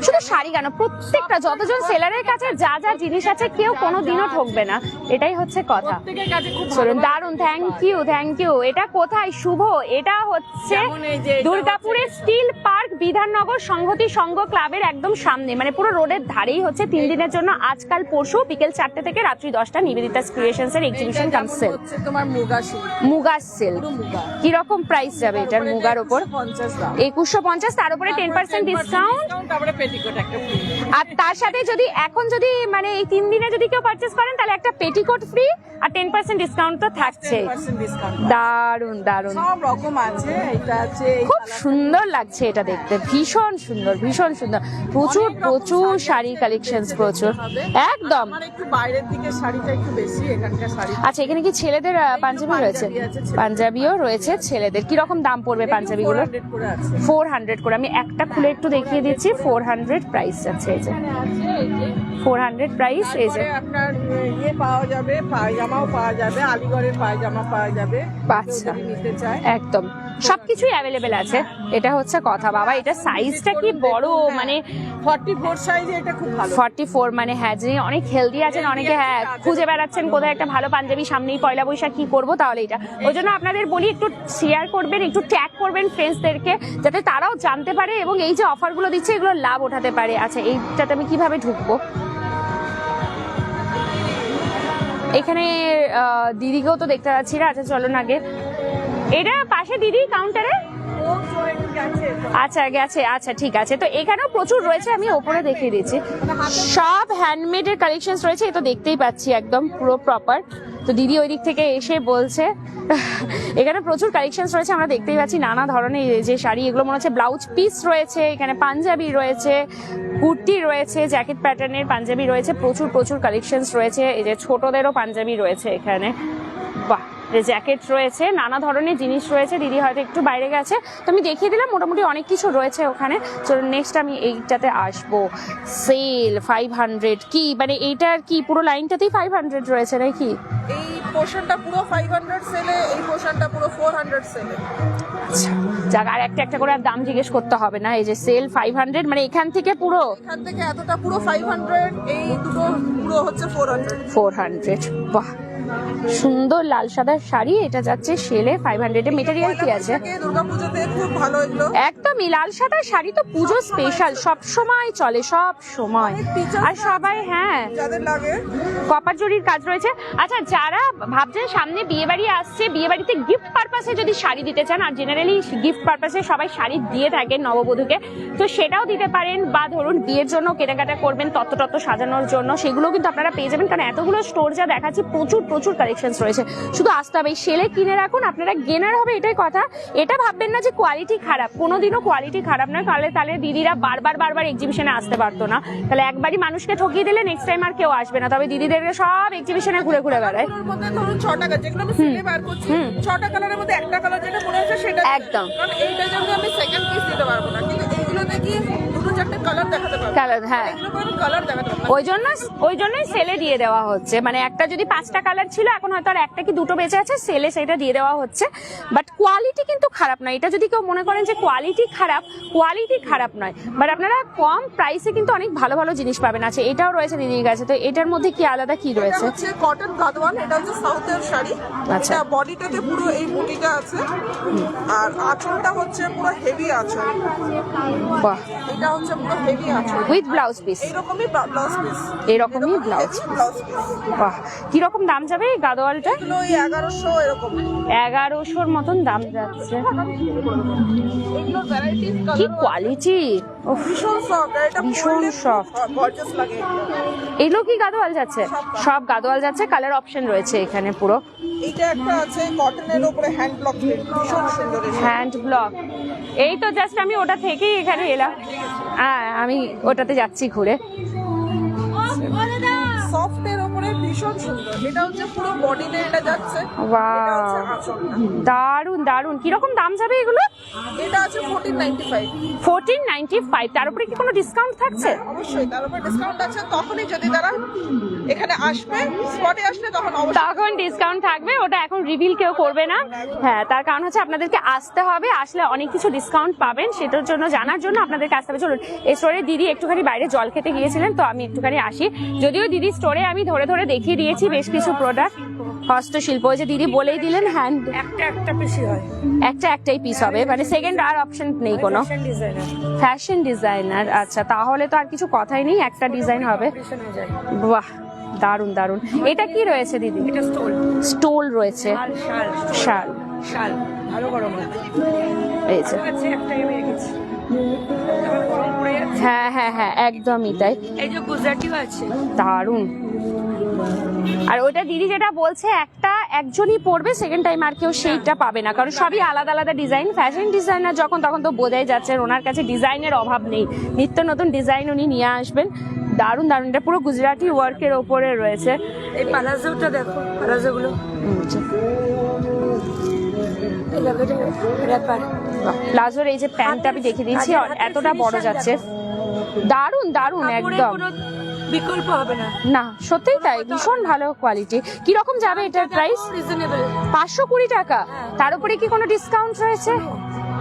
শুধু শাড়ি কেন, প্রত্যেকটা যতজন সেলারের কাছে যা যা জিনিস আছে কেউ কোনোদিনও ঠকবে না, এটাই হচ্ছে কথা। প্রত্যেকের কাছে খুব চলুন, ভালো দারুন, থ্যাংক ইউ। এটা কোথায় শুভ? এটা হচ্ছে যেমন এই যে এটা দুর্গাপুরের হচ্ছে- স্টিল পার্ক বিধাননগর সংহতি সংঘ ক্লাবের একদম সামনে, মানে পুরো রোডের ধারেই হচ্ছে 3 দিনের জন্য, আজকাল পরশু বিকেল 4টে থেকে রাত্রি 10টা নিবেদিতা ক্রিয়েশনস এর এক্সিবিশন কাম সেল। হচ্ছে তোমার মুগা সিল্ক, মুগা সিল্ক পুরো মুগা। কি রকম প্রাইস যাবে এটার মুগার উপর? 2150 দাম। 2150, তার উপরে 10% ডিসকাউন্ট। তারপরে পেটিকোট একটা ফ্রি। আর তার সাথে যদি এখন যদি মানে এই 3 দিনে যদি কেউ পারচেজ করেন তাহলে একটা পেটিকোট ফ্রি আর 10% ডিসকাউন্ট তো থাকছে। 10% ডিসকাউন্ট। দারুন দারুন, সব রকম আছে, এটা আছে এই খুব কালার। সুন্দর লাগছে এটা দেখতে, ভীষণ সুন্দর ভীষণ সুন্দর। প্রচুর অনেক রকম প্রচুর শাড়ি শাড়ি আছে, কালেকশনস দেখতে প্রচুর, হবে। একদম। আমার একটু বাইরের দিকে শাড়িটা একটু বেশি, এখানকার শাড়ি আচ্ছা, এখানে কি ছেলেদের পাঞ্জাবি রয়েছে? পাঞ্জাবি আছে, ছেলেদের। পাঞ্জাবিও রয়েছে ছেলেদের। কি রকম দাম পড়বে পাঞ্জাবিগুলো? 400 করে আছে। 400 করে। আমি একটা খুলে একটু দেখিয়ে দিচ্ছি। 400 প্রাইস আছে, এই যে এখানে আছে এই যে 400 প্রাইস, এই যে। তারপরে আপনার ইয়ে পাওয়া যাবে, পায়জামাও পাওয়া যাবে, আলিগড়ের পায়জামা পাওয়া যাবে, আচ্ছা। কেউ যদি নিতে চায়। একদম সবকিছুই অ্যাভেলেবেল আছে, এটা হচ্ছে কথা। বাবা, এটা সাইজটা কি বড়, মানে 44 সাইজে এটা খুব ভালো। 44, মানে হ্যাঁ, যিনি অনেক হেলদি আছেন, অনেকে হ্যাঁ খুঁজে বেড়াচ্ছেন কোথায় একটা ভালো পাঞ্জাবি, সামনেই পয়লা বৈশাখ, কি করবো, তাহলে এটা। ওই জন্য আপনাদের বলি একটু শেয়ার করবেন, একটু ট্যাগ করবেন ফ্রেন্ডসদেরকে, যাতে তারাও জানতে পারে এবং এই যে অফারগুলো দিচ্ছে এগুলো লাভ ওঠাতে পারে। আচ্ছা, এইটাতে আমি কিভাবে ঢুকবো? এখানে দিদিকেও তো দেখতে পাচ্ছি না। আচ্ছা, চলুন আগে, এটা পাশে দিদি কাউন্টারে। ও জয়েন গেছে। আচ্ছা, গেছে, আচ্ছা ঠিক আছে। তো এখানেও প্রচুর রয়েছে, আমি ওপরে দেখিয়ে দিচ্ছি। সব হ্যান্ডমেড এর কালেকশন রয়েছে, এই তো দেখতেই পাচ্ছি একদম পুরো প্রপার। তো দিদি ওই দিক থেকে এসে বলছে এখানে প্রচুর কালেকশন রয়েছে, আমরা দেখতেই পাচ্ছি নানা ধরনের যে শাড়ি, এগুলো মনে হচ্ছে ব্লাউজ পিস রয়েছে, এখানে পাঞ্জাবি রয়েছে, কুর্তি রয়েছে, জ্যাকেট প্যাটার্নের পাঞ্জাবি রয়েছে, প্রচুর প্রচুর কালেকশন রয়েছে। এই যে ছোটদেরও পাঞ্জাবি রয়েছে এখানে, বাহ, জ্যাকেট রয়েছে, নানা ধরনের জিনিস রয়েছে। দিদি হয়তো একটু বাইরে গেছে, তো আমি দেখিয়ে দিলাম মোটামুটি অনেক কিছু রয়েছে ওখানে। চলো নেক্সট আমি এইটাতে আসবো। সেল 500, কি মানে এইটার কি পুরো লাইনটাতেই 500 রয়েছে নাকি? এই পোর্শনটা পুরো 500 সেলে, এই পোর্শনটা পুরো 400 সেলে। আচ্ছা, যাক, আর একটা একটা করে আর দাম জিজ্ঞেস করতে হবে না। এই যে সেল 500, মানে এখান থেকে পুরো এখান থেকে এতটা পুরো 500, এই দুটো পুরো হচ্ছে 400। 400। বাহ, সুন্দর লাল সাদা শাড়ি, এটা যাচ্ছে সেলে 500 এ। মেটেরিয়াল কি আছে? দুর্গাপুজোতে খুব ভালো এগুলো। একদমই, লাল সাদা শাড়ি তো পুজো স্পেশাল, সব সময় চলে, সব সময়। আর সবাই হ্যাঁ, যাদের লাগে কপার জরির কাজ রয়েছে। আচ্ছা, যারা ভাবছেন সামনে বিয়ে বাড়ি আসছে, বিয়ে বাড়িতে গিফট পারপাসে যদি শাড়ি দিতে চান, আর জেনারেলি গিফট পারপাসে সবাই শাড়ি দিয়ে থাকেন নববধূকে, তো সেটাও দিতে পারেন। বা ধরুন বিয়ের জন্য কেনাকাটা করবেন, তত্ত্ব সাজানোর জন্য, সেগুলো কিন্তু আপনারা পেয়ে যাবেন। কারণ এতগুলো স্টোর যা দেখাচ্ছি, প্রচুর প্রচুর কালেকশন রয়েছে। শুধু আসতে হবে, সেলে কিনে রাখুন, আপনারা গেনার হবে, এটাই কথা। এটা ভাববেন না যে কোয়ালিটি খারাপ, কোনোদিনও কোয়ালিটি খারাপ নয়। তাহলে দিদিরা বারবার এক্সিবিশনে আসতে পারতো না। তাহলে একবারই মানুষকে ঠকিয়ে দিলে নেক্সট টাইম আর কেউ আসবে না। তবে দিদিদেরকে সব এক্সিবিশনে ঘুরে ঘুরে বেড়ায়। এর মধ্যে ধরুন 6 টাকা, যেগুলো আমি সেলে বার করছি, 6টা কালারের মধ্যে একটা কালার যেটা মনে হচ্ছে সেটা একদম। কারণ এইটার জন্য আমি সেকেন্ড পিস দিতে পারবো না, কিন্তু এইগুলো দেখি দুটো চারটে কালার দেখাতে পারবো। কালার, হ্যাঁ এগুলো কোনো কালার দেখাতে পারবো না। ওই জন্যই সেলে দিয়ে দেওয়া হচ্ছে, মানে একটা যদি 5টা কালার ছিল এখন হয়তো আর একটা কি দুটো বেঁচে আছে, সেলে সেটা দিয়ে দেওয়া হচ্ছে। বাট কোয়ালিটি কিন্তু খারাপ নয়, এটা যদি কেউ মনে করেন যে কোয়ালিটি খারাপ নয়, বাট আপনারা কম প্রাইসে কিন্তু অনেক ভালো ভালো জিনিস পাবেন। আছে এটাও রয়েছে দিদির কাছে, তো এটার মধ্যে কি আলাদা কি এটা রয়েছে? হচ্ছে কটন গাদওয়াল, এটা হচ্ছে সাউথের শাড়ি। আচ্ছা। এটা বডিটাতে পুরো এই বুটিটা আছে, আর আঁচলটা হচ্ছে পুরো হেভি আঁচল। বাহ, এটা হচ্ছে পুরো হেভি আঁচল, উইথ ব্লাউজ পিস, এইরকমই ব্লাউজ পিস, এরকমই ব্লাউজ। Blouse piece. বাহ, কিরকম দাম যাবে এই গাদোয়ালটা? এগুলো ওই 1100 এরকম। 1100-র মতন দাম যাচ্ছে। এগুলো ভ্যারাইটিস কি কালার, কোয়ালিটি, ভীষণ সফট, এটা ভীষণ soft। গর্জিয়াস লাগে। এগুলো কি গাদোয়াল যাচ্ছে? সব গাদোয়াল যাচ্ছে, কালার অপশন রয়েছে এখানে পুরো। এইটা একটা আছে কটনের উপরে হ্যান্ড ব্লক প্রিন্ট, ভীষণ সুন্দর। হ্যান্ড ব্লক, এই তো জাস্ট আমি ওটা থেকেই এখানে এলাম। হ্যাঁ, আমি ওটাতে যাচ্ছি ঘুরে। সফটের উপরে ভীষণ সুন্দর। এটা হচ্ছে পুরো বডিতে এটা যাচ্ছে। বাহ, এটা হচ্ছে আঁচলটা। দারুন দারুন। কিরকম দাম যাবে এগুলো? এটা আছে 1495। 1495। তার উপরে কি কোনো ডিসকাউন্ট থাকছে? অবশ্যই তার উপর ডিসকাউন্ট আছে, তখনই যদি তারা এখানে আসবে, স্পটে আসলে তখন অবশ্যই তখন ডিসকাউন্ট থাকবে, ওটা এখন রিভিল কেউ করবে না। হ্যাঁ, তার কারণ হচ্ছে আপনাদেরকে আসতে হবে, আসলে অনেক কিছু ডিসকাউন্ট পাবেন, সেটার জন্য জানার জন্য আপনাদেরকে আসতে হবে। চলুন, এই স্টোরে দিদি একটুখানি বাইরে জল খেতে গিয়েছিলেন, তো আমি একটুখানি আসি। যদিও দিদি স্টোরে আমি ধরে ধরে দেখিয়ে দিয়েছি বেশ কিছু প্রোডাক্ট, হস্তশিল্প, ওই যে দিদি বলেই দিলেন হ্যান্ড একটা বেশি হয়, একটাই পিস হবে, মানে সেকেন্ড আর অপশন নেই কোনো। ডিজাইনার ফ্যাশন ডিজাইনার, আচ্ছা, তাহলে তো আর কিছু কথাই নেই, একটা ডিজাইন হবে। হয়ে যায়। বাহ, দারুন দারুন। এটা কি রয়েছে দিদি? এটা স্টোল, স্টোল রয়েছে, শাল শাল, শাল ভালো গরম হয়। এই যে, আছে একটাই আমি রেখেছি, গরম পড়ে যাচ্ছে। হ্যাঁ হ্যাঁ হ্যাঁ, একদমই তাই। এই যে গুজরাটিও আছে, দারুন। আর ওইটা দিদি যেটা বলছে, একজনই পড়বে, সেকেন্ড টাইম আর কেউ সেইটা পাবে না, কারণ সবই আলাদা আলাদা ডিজাইন। ফ্যাশন ডিজাইনার যখন তখন তো বোঝাই যাচ্ছে ওনার কাছে ডিজাইনের অভাব নেই, নিত্য নতুন ডিজাইন উনি নিয়ে আসবেন। দারুন দারুন, এটা পুরো গুজরাটি ওয়ার্কের ওপরে রয়েছে। এই পালাজোটা দেখো, পালাজোগুলো প্লাজোর এই যে প্যান্টটা আমি দেখে দিচ্ছি, এতটা বড় যাচ্ছে। দারুন দারুন, একদম বিকল্প হবে না। না, সত্যিই তাই, ভীষণ ভালো কোয়ালিটি। কিরকম যাবে এটার প্রাইস? রিজনেবল, 520 টাকা। তার উপরে কি কোনো ডিসকাউন্ট রয়েছে?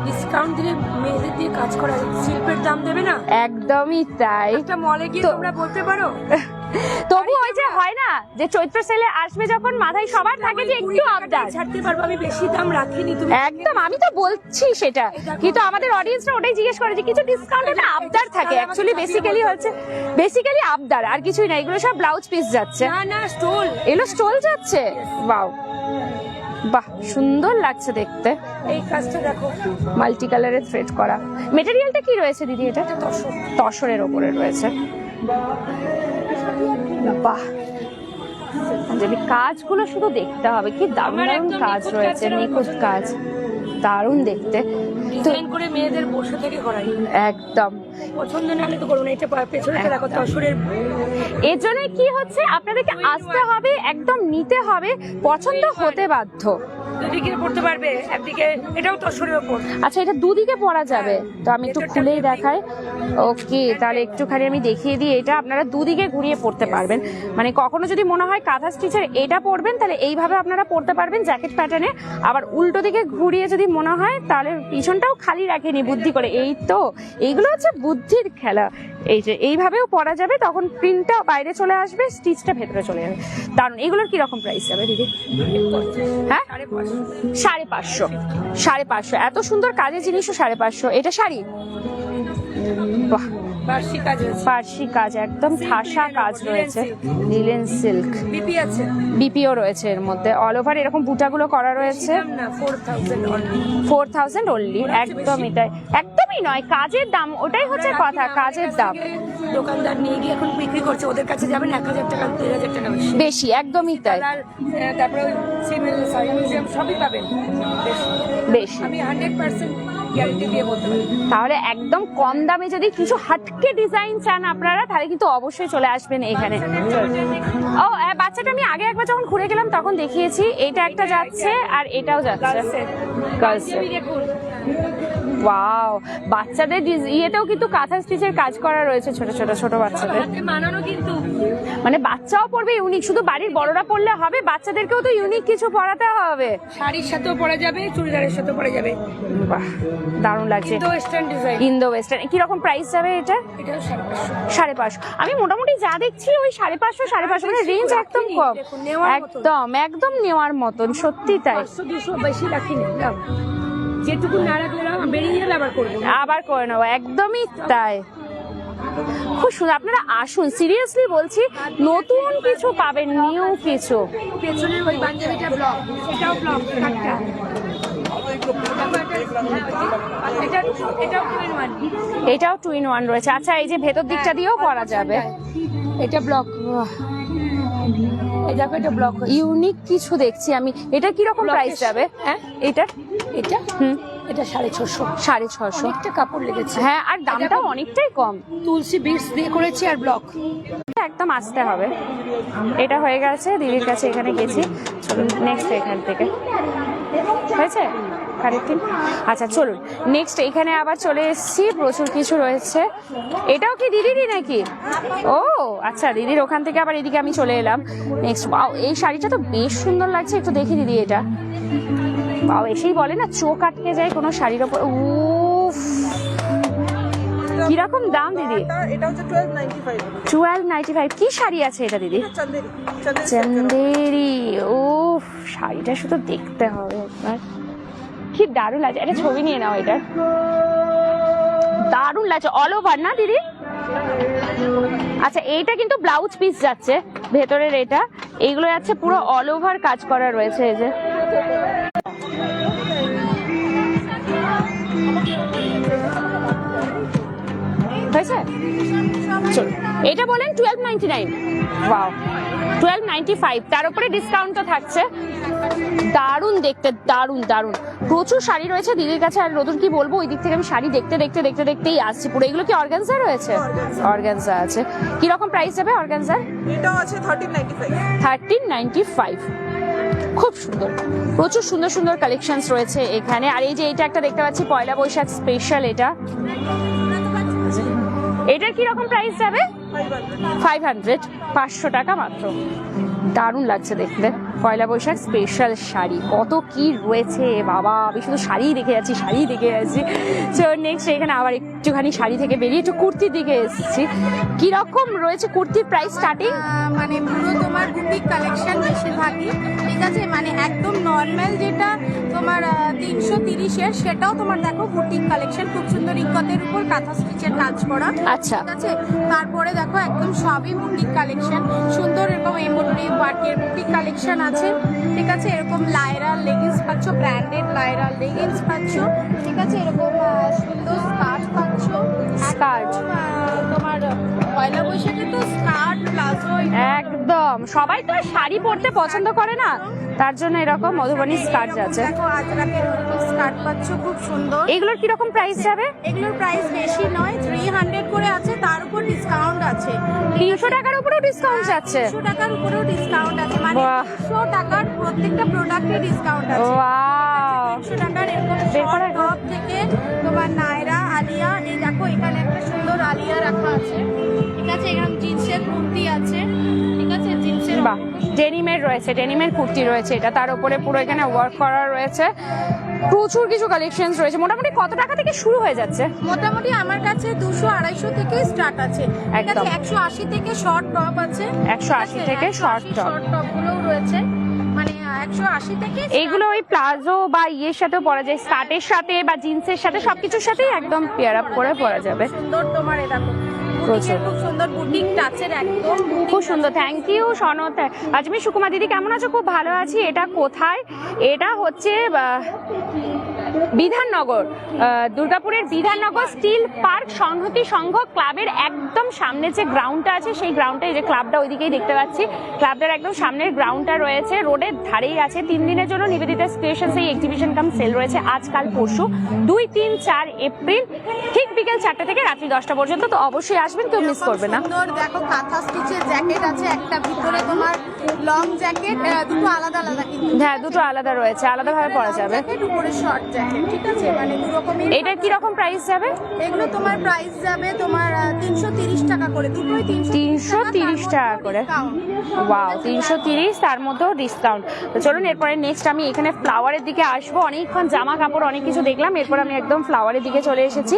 ডিসকাউন্ট দিলে মেয়েদের দিয়ে কাজ করা শিল্পের দাম দেবে না। একদমই তাই। একটা মলে গিয়ে তোমরা বলতে পারো। তবু ওই যে হয় না যে চৈত্র সেলে আসবে যখন, মাথায় সবার থাকে যে একটু আবদার। ছাড়তে পারবো, আমি বেশি দাম রাখিনি। তুমি একদম, আমি তো বলছি সেটা, কিন্তু আমাদের অডিয়েন্সরা ওটাই জিজ্ঞেস করে যে কিছু ডিসকাউন্ট, একটা আবদার থাকে। অ্যাকচুয়ালি বেসিক্যালি আবদার, আর কিছুই না। এগুলো সব ব্লাউজ পিস যাচ্ছে, না না স্টোল, এগুলো স্টোল যাচ্ছে। ওয়াও, বাহ, সুন্দর লাগছে দেখতে। এই কাজটা দেখো, মাল্টি কালারের থ্রেড করা। মেটেরিয়ালটা কি রয়েছে দিদি? এটা তসরের ওপরে রয়েছে। বাহ, যদি কাজগুলো শুধু দেখতে হবে, কি দারুণ দারুণ কাজ রয়েছে, নিখুঁত কাজ, দারুণ দেখতে। ডিজাইন করে মেয়েদের বসে থেকে করাই, একদম পছন্দ না হলে তো করবো না। এটা পেছনেটা দেখো, তসরের। এর জন্য কি হচ্ছে, আপনাদেরকে আসতে হবে, একদম নিতে হবে, পছন্দ হতে বাধ্য। দুদিকে পড়তে পারবে, একদিকে এটাও তসরের উপর। আচ্ছা, এটা দুদিকে পরা যাবে, তো আমি একটু খুলেই দেখাই। ওকে, তাহলে একটুখানি আমি দেখিয়ে দিই। এটা আপনারা দুদিকে ঘুরিয়ে পড়তে পারবেন, মানে কখনো যদি মনে হয় কাঁথা স্টিচের এটা পরবেন, তাহলে এইভাবে আপনারা পড়তে পারবেন জ্যাকেট প্যাটার্নে। আবার উল্টো দিকে ঘুরিয়ে যদি মনে হয়, তাহলে পিছনটাও খালি রাখেনি বুদ্ধি করে। এই তো, এইগুলো হচ্ছে বুদ্ধির খেলা। এই যে এইভাবেও পরা যাবে, তখন প্রিন্টটা বাইরে চলে আসবে, স্টিচটা ভেতরে চলে যাবে। দারুন। এগুলোর কিরকম প্রাইস যাবে দিদি? হ্যাঁ, 550। এত সুন্দর কাজের জিনিসও 550। এটা শাড়ি, বাহ, পার্সি কাজ, একদম ঠাসা কাজ রয়েছে, লিলেন সিল্ক। বিপিও রয়েছে এর মধ্যে, অল ওভার এরকম বুটাগুলো করা রয়েছে। 4000 অনলি, একদমই তাই। একদমই নয়, কাজের দাম, ওটাই হচ্ছে কথা, কাজের দাম। দোকানদার নিয়ে গিয়ে এখন বিক্রি করছে, ওদের কাছে যাবেন 1000 টাকা 3000 টাকা বেশি, একদমই তাই। তারপরে সিভিল মিউজিয়াম সবই পাবেন বেশি। আমি 100% গ্যারান্টি দিয়ে বলতে পারি। তাহলে একদম কম দামে যদি কিছু হাটকে ডিজাইন চান আপনারা, তাহলে কিন্তু অবশ্যই চলে আসবেন এখানে। ও, বাচ্চাটা আমি আগে একবার যখন ঘুরে গেলাম তখন দেখিয়েছি। এটা একটা যাচ্ছে, আর এটাও যাচ্ছে গার্লস। ওয়াও, বাচ্চাদের ইয়েতেও কিন্তু কাঁথা স্টিচের কাজ করা রয়েছে, ছোট ছোট ছোট বাচ্চাদের বানানো কিন্তু মানে বাচ্চাও পড়বে ইউনিক, শুধু বাড়ির বড়রা পড়লে হবে, বাচ্চাদেরকেও তো ইউনিক কিছু পড়াতে হবে। শাড়ির সাথেও পরা যাবে, চুড়িদারের সাথেও পরা যাবে। বাহ, দারুণ লাগছে। Indo western design, Indo western. কি রকম প্রাইস যাবে এটা? এটাও 550। 550। আমি মোটামুটি যা দেখছি ওই 550 550, মানে রেঞ্জ একদম কম, দেখুন, নেওয়ার মতন। একদম একদম নেওয়ার মতন, সত্যি তাই। 500-200 বেশি রাখিনি, দাও যেটুকু না রাখলে বেরিয়ে গেলে আবার করবো। আবার করে নেবো, একদমই তাই। খুব সুন্দর, আপনারা আসুন, সিরিয়াসলি বলছি, নতুন কিছু পাবেন, নিউ কিছু। পেছনের ওই পাঞ্জাবিটা ব্লক, এটাও ব্লক, কাটটা। এটাও 2-in-1, এটাও 2-in-1 রয়েছে। আচ্ছা, এই যে ভেতর দিকটা দিয়েও করা যাবে। এটা ব্লক। এই দেখো, এটা ব্লক ইউনিক কিছু দেখছি আমি। এটা কি রকম প্রাইস যাবে? হ্যাঁ, এটা এটা হুম, এটা 650। 650। অনেকটা কাপড় লেগেছে। হ্যাঁ, আর দামটাও অনেকটাই কম। তুলসী বিটস দিয়ে করেছি আর ব্লক। একদম আসতে হবে। এটা হয়ে গেছে, দিদির কাছে এখানে গেছি। চলুন নেক্সট এখান থেকে হয়েছে কারেক্টিং। আচ্ছা চলুন নেক্সট, এখানে আবার চলে এসেছি, প্রচুর কিছু রয়েছে। এটাও কি দিদিরই নাকি? ও আচ্ছা, দিদির ওখান থেকে আবার এদিকে আমি চলে এলাম। নেক্সট, ওয়াও, এই শাড়িটা তো বেশ সুন্দর লাগছে, একটু দেখি দিদি এটা। ওয়াও, এসেই বলে না চোখ আটকে যায় কোনো শাড়ির ওপর। উফ, কিরকম দাম দিদি? এটা হচ্ছে 1295। 1295। কি শাড়ি আছে এটা দিদি? চন্দেরি। ও, শাড়িটা শুধু দেখতে হবে একবার, কি দারুণ লাগছে। একটা ছবি নিয়ে নাও, এটা দারুণ লাগছে। অল ওভার না দিদি? আচ্ছা, এইটা কিন্তু ব্লাউজ পিস যাচ্ছে ভেতরের, এটা এইগুলো যাচ্ছে পুরো অল ওভার কাজ করা রয়েছে। এই যে হয়েছে। চল, এটা বলেন 1299। ওয়াও, 1295, তার উপরে ডিসকাউন্ট তো থাকছে। দারুণ দেখতে, দারুণ দারুণ। প্রচুর শাড়ি রয়েছে দিদির কাছে। আর নতুন কি বলবো, ওই দিক থেকে আমি শাড়ি দেখতেই আসছি পুরো। এগুলো কি অর্গানজা রয়েছে? অর্গানজা আছে। কি রকম প্রাইস যাবে অর্গানজার? এটাও আছে 1395। 1395। খুব সুন্দর, প্রচুর সুন্দর সুন্দর কালেকশনস রয়েছে এখানে। আর এই যে এটা একটা দেখতে পাচ্ছি, পয়লা বৈশাখ স্পেশাল। এটার কি রকম প্রাইস যাবে? 500। 500 টাকা মাত্র। দারুণ লাগছে দেখতে। পয়লা বৈশাখ স্পেশাল শাড়ি, কত কি রয়েছে বাবা, আমি শুধু শাড়িই দেখে যাচ্ছি। তো নেক্সট, এখানে আবার একটুখানি শাড়ি থেকে বেরিয়ে একটু কুর্তির দিকে এসেছি। কি রকম রয়েছে কুর্তির প্রাইস স্টার্টিং? মানে পুরো তোমার বুটিক কালেকশন বেশিরভাগই, ঠিক আছে। মানে একদম নর্মাল যেটা তোমার 330-এর, সেটাও তোমার দেখো বুটিক কালেকশন, খুব সুন্দর ইকতের উপর কাঁথা স্টিচের কাজ করা। আচ্ছা, ঠিক আছে। তারপরে দেখো একদম সবই বুটিক কালেকশন, সুন্দর এরকম এমব্রয়ডারি ওয়ার্কের বুটিক কালেকশন আছে, ঠিক আছে। এরকম লায়রা লেগিংস পাচ্ছ, ব্র্যান্ডেড লায়রা লেগিংস পাচ্ছ, ঠিক আছে। এরকম সুন্দর স্কার্ট পাচ্ছ। স্কার্ট তোমার পয়লা বৈশাখে তো স্কার্ট প্লাজো একদম, সবাই তো আর শাড়ি পরতে পছন্দ করে না, তার জন্য এরকম মধুবনী স্কার্ট আছে। দেখো আজরাকের স্কার্ট পাচ্ছ, খুব সুন্দর। এগুলোর কি রকম প্রাইস যাবে? এগুলোর প্রাইস বেশি নয়, 300 করে আছে, তার উপর ডিসকাউন্ট আছে। 300 টাকার উপরেও ডিসকাউন্ট যাচ্ছে? 300 টাকার উপরেও ডিসকাউন্ট আছে, মানে বাহ। 300 টাকার প্রত্যেকটা প্রোডাক্টে ডিসকাউন্ট আছে। ওয়াও, 300 টাকার এরকম বের করে শর্ট টপ থেকে তোমার নায়রা, আলিয়া, এই দেখো এখানে একটা সুন্দর আলিয়া রাখা আছে, ঠিক আছে। এখানে জিন্সের কুর্তি আছে, ঠিক আছে, জিন্সের। বাহ, ডেনিমের রয়েছে, ডেনিমের কুর্তি রয়েছে, এটা তার উপরে পুরো এখানে ওয়ার্ক করা রয়েছে। প্রচুর কিছু কালেকশনস রয়েছে। মোটামুটি কত টাকা থেকে শুরু হয়ে যাচ্ছে? মোটামুটি আমার কাছে 200-250 থেকে স্টার্ট আছে, ঠিক একদম। আছে। 180 থেকে শর্ট টপ আছে, 180 থেকে শর্ট টপ। শর্ট টপ গুলোও রয়েছে, মানে 180 থেকে। এইগুলো ওই প্লাজো বা ইয়ের সাথেও পরা যায়, স্কার্টের সাথে বা জিন্সের সাথে, সবকিছুর সাথেই একদম পেয়ার আপ করে পরা যাবে। সুন্দর তোমার এটা প্রচুর। খুব সুন্দর বুটিক টাচের, একদম খুব সুন্দর। থ্যাংক ইউ সনত। আজমি সুকুমা দিদি, কেমন আছো? খুব ভালো আছি। এটা কোথায়? এটা হচ্ছে বিধাননগর, দুর্গাপুরের বিধাননগর স্টিল পার্ক সংহতি সংঘ ক্লাবের একদম সামনে যে গ্রাউন্ডটা আছে, সেই গ্রাউন্ডটা, এই যে ক্লাবটা ওইদিকেই দেখতে পাচ্ছি, ক্লাবটার একদম সামনের গ্রাউন্ডটা রয়েছে, রোডের ধারেই আছে। 3 দিনের জন্য নিবেদিতা ক্রিয়েশনস এই এক্সিবিশন কাম সেল রয়েছে, আজকাল পরশু 2, 3, 4 এপ্রিল, ঠিক বিকেল 4টা থেকে রাত্রি 10টা পর্যন্ত। তো অবশ্যই আসবেন, কেউ মিস করবে না। সুন্দর দেখো কাঁথা স্টিচের জ্যাকেট আছে, একটা ভিতরে তোমার লং জ্যাকেট, দুটো আলাদা আলাদা কিন্তু। হ্যাঁ, দুটো আলাদা রয়েছে, আলাদাভাবে পরা যাবে। জ্যাকেট উপরে শর্ট জ্যাকেট। আছে, ঠিক আছে, মানে দু রকমের। এটা কি রকম প্রাইস যাবে? এগুলো তোমার প্রাইস যাবে তোমার 330 টাকা করে, দুটোই 330 টাকা করে। ওয়াও, 330, তার মধ্যেও ডিসকাউন্ট। তো চলুন এরপরে নেক্সট আমি এখানে ফ্লাওয়ারের দিকে আসবো। অনেকক্ষণ জামা কাপড় অনেক কিছু দেখলাম, এরপর আমি একদম ফ্লাওয়ারের দিকে চলে এসেছি।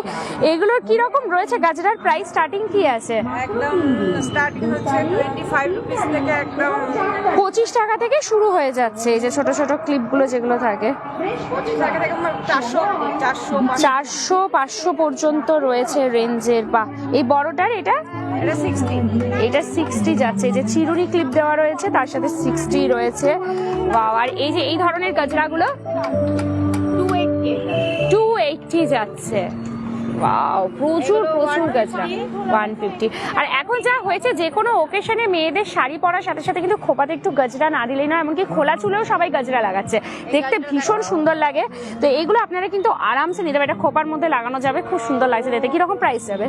এগুলোর কি রকম রয়েছে? গাজরার প্রাইস স্টার্টিং কি আছে? একদম স্টার্টিং হচ্ছে 25 রুপিস থেকে একদম 25 টাকা থেকে শুরু হয়ে যাচ্ছে। এই যে ছোট ছোট ক্লিপগুলো যেগুলো থাকে, 25 টাকা থেকে 400 400-500 পর্যন্ত রয়েছে রেঞ্জের। বা এই বড়টার এটা এটা 60। এটা 60 যাচ্ছে। এই যে চিরুনি ক্লিপ দেওয়া রয়েছে, তার সাথে 60 রয়েছে। ওয়াও, আর এই যে এই ধরনের গজরাগুলো 280 যাচ্ছে। ওয়াও, প্রচুর প্রচুর গজরা 150। আর এখন যা হয়েছে, যে কোনো ওকেশনে মেয়েদের শাড়ি পরার সাথে সাথে কিন্তু খোপাতে একটু গজরা না দিলেই না, এমনকি খোলা চুলেও সবাই গজরা লাগাচ্ছে, দেখতে ভীষণ সুন্দর লাগে। তো এগুলো আপনারা কিন্তু আরামসে নিতে পারেন, এটা খোপার মধ্যে লাগানো যাবে, খুব সুন্দর লাগছে দেখতে। কিরকম প্রাইস যাবে?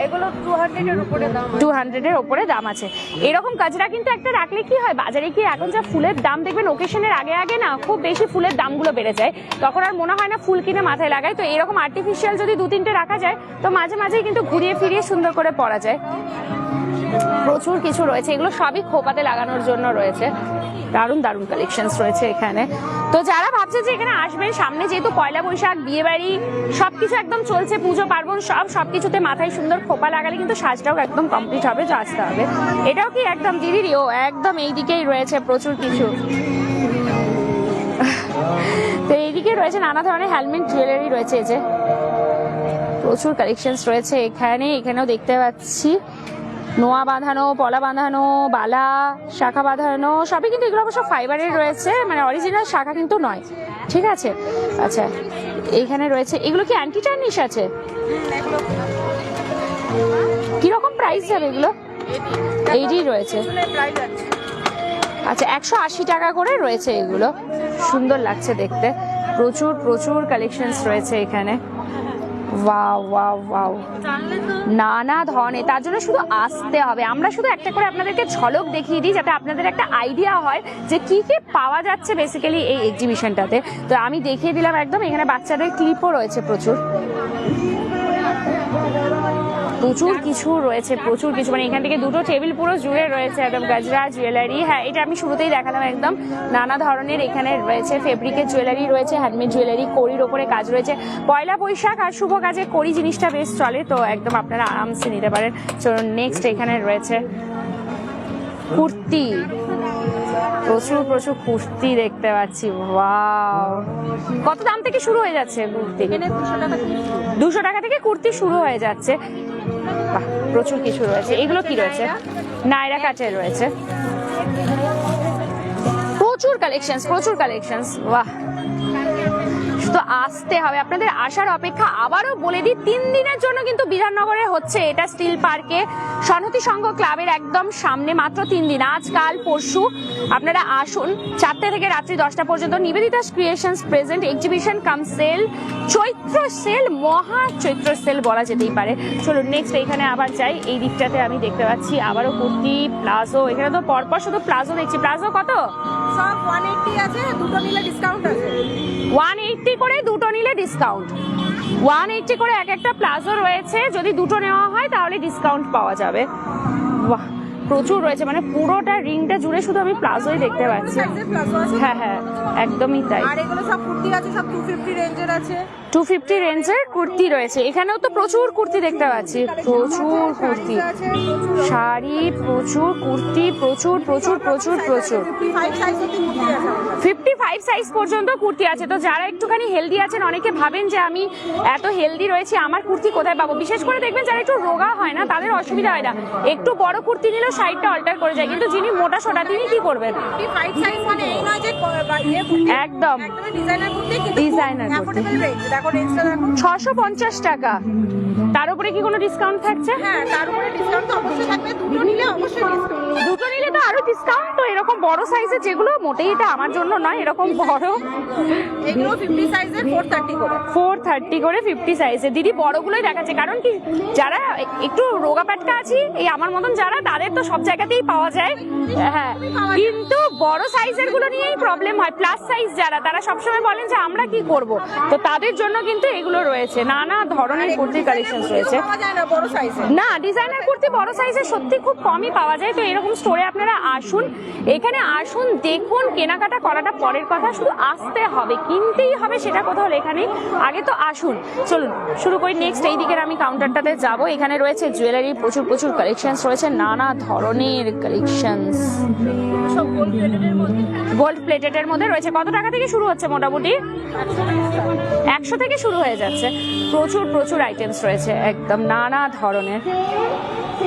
এগুলো 200 এর উপরে দাম। 200 এর উপরে দাম আছে। এরকম গজরা কিন্তু একটা রাখলে কি হয়, বাজারে কি এখন যা ফুলের দাম দেখবেন ওকেশনের আগে আগে না খুব বেশি ফুলের দামগুলো বেড়ে যায়, তখন আর মনে হয় না ফুল কিনে মাথায় লাগায়। তো এরকম আর্টিফিশিয়াল যদি 2-3টে রাখা যায়, তো মাঝে মাঝেই কিন্তু ঘুরিয়ে ফিরিয়ে সুন্দর করে পরা যায়। প্রচুর কিছু রয়েছে, এগুলো সবই খোপাতে লাগানোর জন্য রয়েছে। দারুণ দারুণ কালেকশনস রয়েছে এখানে। তো যারা ভাবছে যে এখানে আসবেন, সামনে যেহেতু পয়লা বৈশাখ, বিয়ে বাড়ি সবকিছু একদম চলছে, পুজো পার্বণ সবকিছুতে মাথায় সুন্দর খোপা লাগালে কিন্তু সাজটাও একদম কমপ্লিট হবে, তো আসতে হবে। এটাও কি একদম দিদির? ও একদম এই দিকেই রয়েছে প্রচুর কিছু। তো এইদিকে রয়েছে নানা ধরনের হেলমেট জুয়েলারি রয়েছে, এই যে প্রচুর কালেকশনস রয়েছে এখানে। এখানেও দেখতে পাচ্ছি নোয়া বাঁধানো, পলা বাঁধানো, বালা, শাখা বাঁধানো, সবই কিন্তু এগুলো অবশ্য ফাইবারের রয়েছে, মানে অরিজিনাল শাখা কিন্তু নয়, ঠিক আছে। আচ্ছা, এইখানে রয়েছে, এগুলো কি অ্যান্টি টার্নিশ আছে? কিরকম প্রাইস যাবে এগুলো? 80 রয়েছে। আচ্ছা, 180 টাকা করে রয়েছে এগুলো। সুন্দর লাগছে দেখতে, প্রচুর প্রচুর কালেকশনস রয়েছে এখানে। ওয়াও ওয়াও ওয়াও, নানা ধরনের। তার জন্য শুধু আসতে হবে, আমরা শুধু একটা করে আপনাদেরকে ঝলক দেখিয়ে দিই, যাতে আপনাদের একটা আইডিয়া হয় যে কি কি পাওয়া যাচ্ছে বেসিক্যালি এই এক্সিবিশনটাতে। তো আমি দেখিয়ে দিলাম একদম। এখানে বাচ্চাদের ক্লিপও রয়েছে প্রচুর, প্রচুর কিছু রয়েছে, প্রচুর কিছু। মানে এখান থেকে দুটো টেবিল পুরো জুড়ে রয়েছে একদম গজরা জুয়েলারি। হ্যাঁ, এটা আমি শুরুতেই দেখালাম একদম। নানা ধরনের এখানে রয়েছে, ফেব্রিকের জুয়েলারি রয়েছে, হ্যান্ডমেড জুয়েলারি, কড়ির ওপরে কাজ রয়েছে। পয়লা বৈশাখ আর শুভ কাজে কড়ি জিনিসটা বেশ চলে, তো একদম আপনারা আরামসে নিতে পারেন। চলুন নেক্সট, এখানে রয়েছে কুর্তি, প্রচুর প্রচুর কুর্তি দেখতে পাচ্ছি। ওয়াও, কত দাম থেকে শুরু হয়ে যাচ্ছে কুর্তি? 200 টাকা থেকে কুর্তি শুরু হয়ে যাচ্ছে। বাহ, প্রচুর কিছু রয়েছে। এগুলো কি রয়েছে? নায়রা কাটের রয়েছে, প্রচুর কালেকশনস, প্রচুর কালেকশনস। বাহ, শুধু আসতে হবে, আপনাদের আসার অপেক্ষা। আবারও বলে দিই, 3 দিনের জন্য কিন্তু বিধাননগরে হচ্ছে এটা, স্টিল পার্কে, সনতি সংঘ ক্লাবের একদম সামনে। মাত্র 3 দিন, আজ কাল পরশু। আপনারা আসুন 4টে থেকে রাত্রি 10টা পর্যন্ত। Nivedita creations present exhibition cum sale, Chaitra sale, মহা চৈত্র সেল বলা যেতেই পারে। চলুন নেক্সট, এখানে আবার যাই। এই দিকটাতে আমি দেখতে পাচ্ছি আবারও কুর্তি, প্লাজো। এখানে তো পরপর শুধু প্লাজো দেখছি। প্লাজো কত? সব 180 আছে, দুটো নিলে ডিসকাউন্ট আছে। 180 করে দুটো নিলে ডিসকাউন্ট। 180 করে এক একটা প্লাজো রয়েছে, যদি দুটো নেওয়া হয় তাহলে ডিসকাউন্ট পাওয়া যাবে। বাহ, প্রচুর রয়েছে, মানে পুরোটা রিংটা জুড়ে শুধু আমি প্লাজোই দেখতে পাচ্ছি। হ্যাঁ হ্যাঁ, একদমই তাই। আর এগুলো সব কুর্তি আছে, সব 250 রেঞ্জের আছে। 250 রেঞ্জের কুর্তি রয়েছে। এখানেও তো প্রচুর কুর্তি দেখতে পাচ্ছি, প্রচুর কুর্তি, শাড়ি, প্রচুর কুর্তি, প্রচুর প্রচুর প্রচুর প্রচুর। 55 সাইজ পর্যন্ত কুর্তি আছে। তো যারা একটুখানি হেলদি আছেন, অনেকে ভাবেন যে আমি এত হেলদি রয়েছি, আমার কুর্তি কোথায় পাবো? বিশেষ করে দেখবেন যারা একটু রোগা হয় না, তাদের অসুবিধা হয় না, একটু বড় কুর্তি নিলেও সাইডটা অল্টার করে যায়। কিন্তু যিনি মোটা সোটা, তিনি কি করবেন? 55 সাইজ মানে এই নয় যে একদম ডিজাইনার কুর্তি, কিন্তু ডিজাইনার কুর্তি। Affordable range. দেখো রেঞ্জটা দেখো, 650 টাকা। তার উপরে কি কোনো ডিসকাউন্ট থাকছে? হ্যাঁ তার উপরে ডিসকাউন্ট তো অবশ্যই থাকবে, দুটো নিলে অবশ্যই ডিসকাউন্ট। দুটো ছোট নিলে তো আরো ডিসকাউন্ট, তো এরকম বড় সাইজের যেগুলো মোটেই এটা আমার জন্য নয়, এরকম বড় এগুলো 50 সাইজের 430 করে। 430 করে 50 সাইজে। দিদি বড়গুলোই দেখাচ্ছে, কারণ কি যারা একটু রোগা প্যাটকা আছি এই আমার মতন যারা, তাদের তো সব জায়গাতেই পাওয়া যায়, হ্যাঁ, কিন্তু বড় সাইজের গুলো নিয়েই প্রবলেম হয়। প্লাস সাইজ যারা, তারা সবসময় বলেন যে আমরা কি করব, তো তাদের জন্য কিন্তু এগুলো রয়েছে, নানা ধরনের কুর্তির কালেকশন রয়েছে। পাওয়া যায় না বড় সাইজের। না, ডিজাইনার কুর্তি বড় সাইজের সত্যি খুব কমই পাওয়া যায়। তো এরকম স্টোরে আপনারা আসুন, এখানে আসুন, দেখুন। কেনাকাটা করাটা পরের কথা, শুধু আসতে হবে, কিনতেই হবে সেটা কোথাও লেখা নেই, আগে তো আসুন। চলুন শুরু করি। নেক্সট এই দিকের আমি কাউন্টারটাতে যাব। এখানে রয়েছে জুয়েলারি, প্রচুর প্রচুর কালেকশনস রয়েছে, নানা ধরনের কালেকশনস। সব গোল্ড প্লেটেডের মধ্যে। গোল্ড প্লেটেডের মধ্যে রয়েছে। কত টাকা থেকে শুরু হচ্ছে মোটামুটি? 100 থেকে শুরু হয়ে যাচ্ছে। প্রচুর প্রচুর আইটেমস রয়েছে, একদম নানা ধরনের।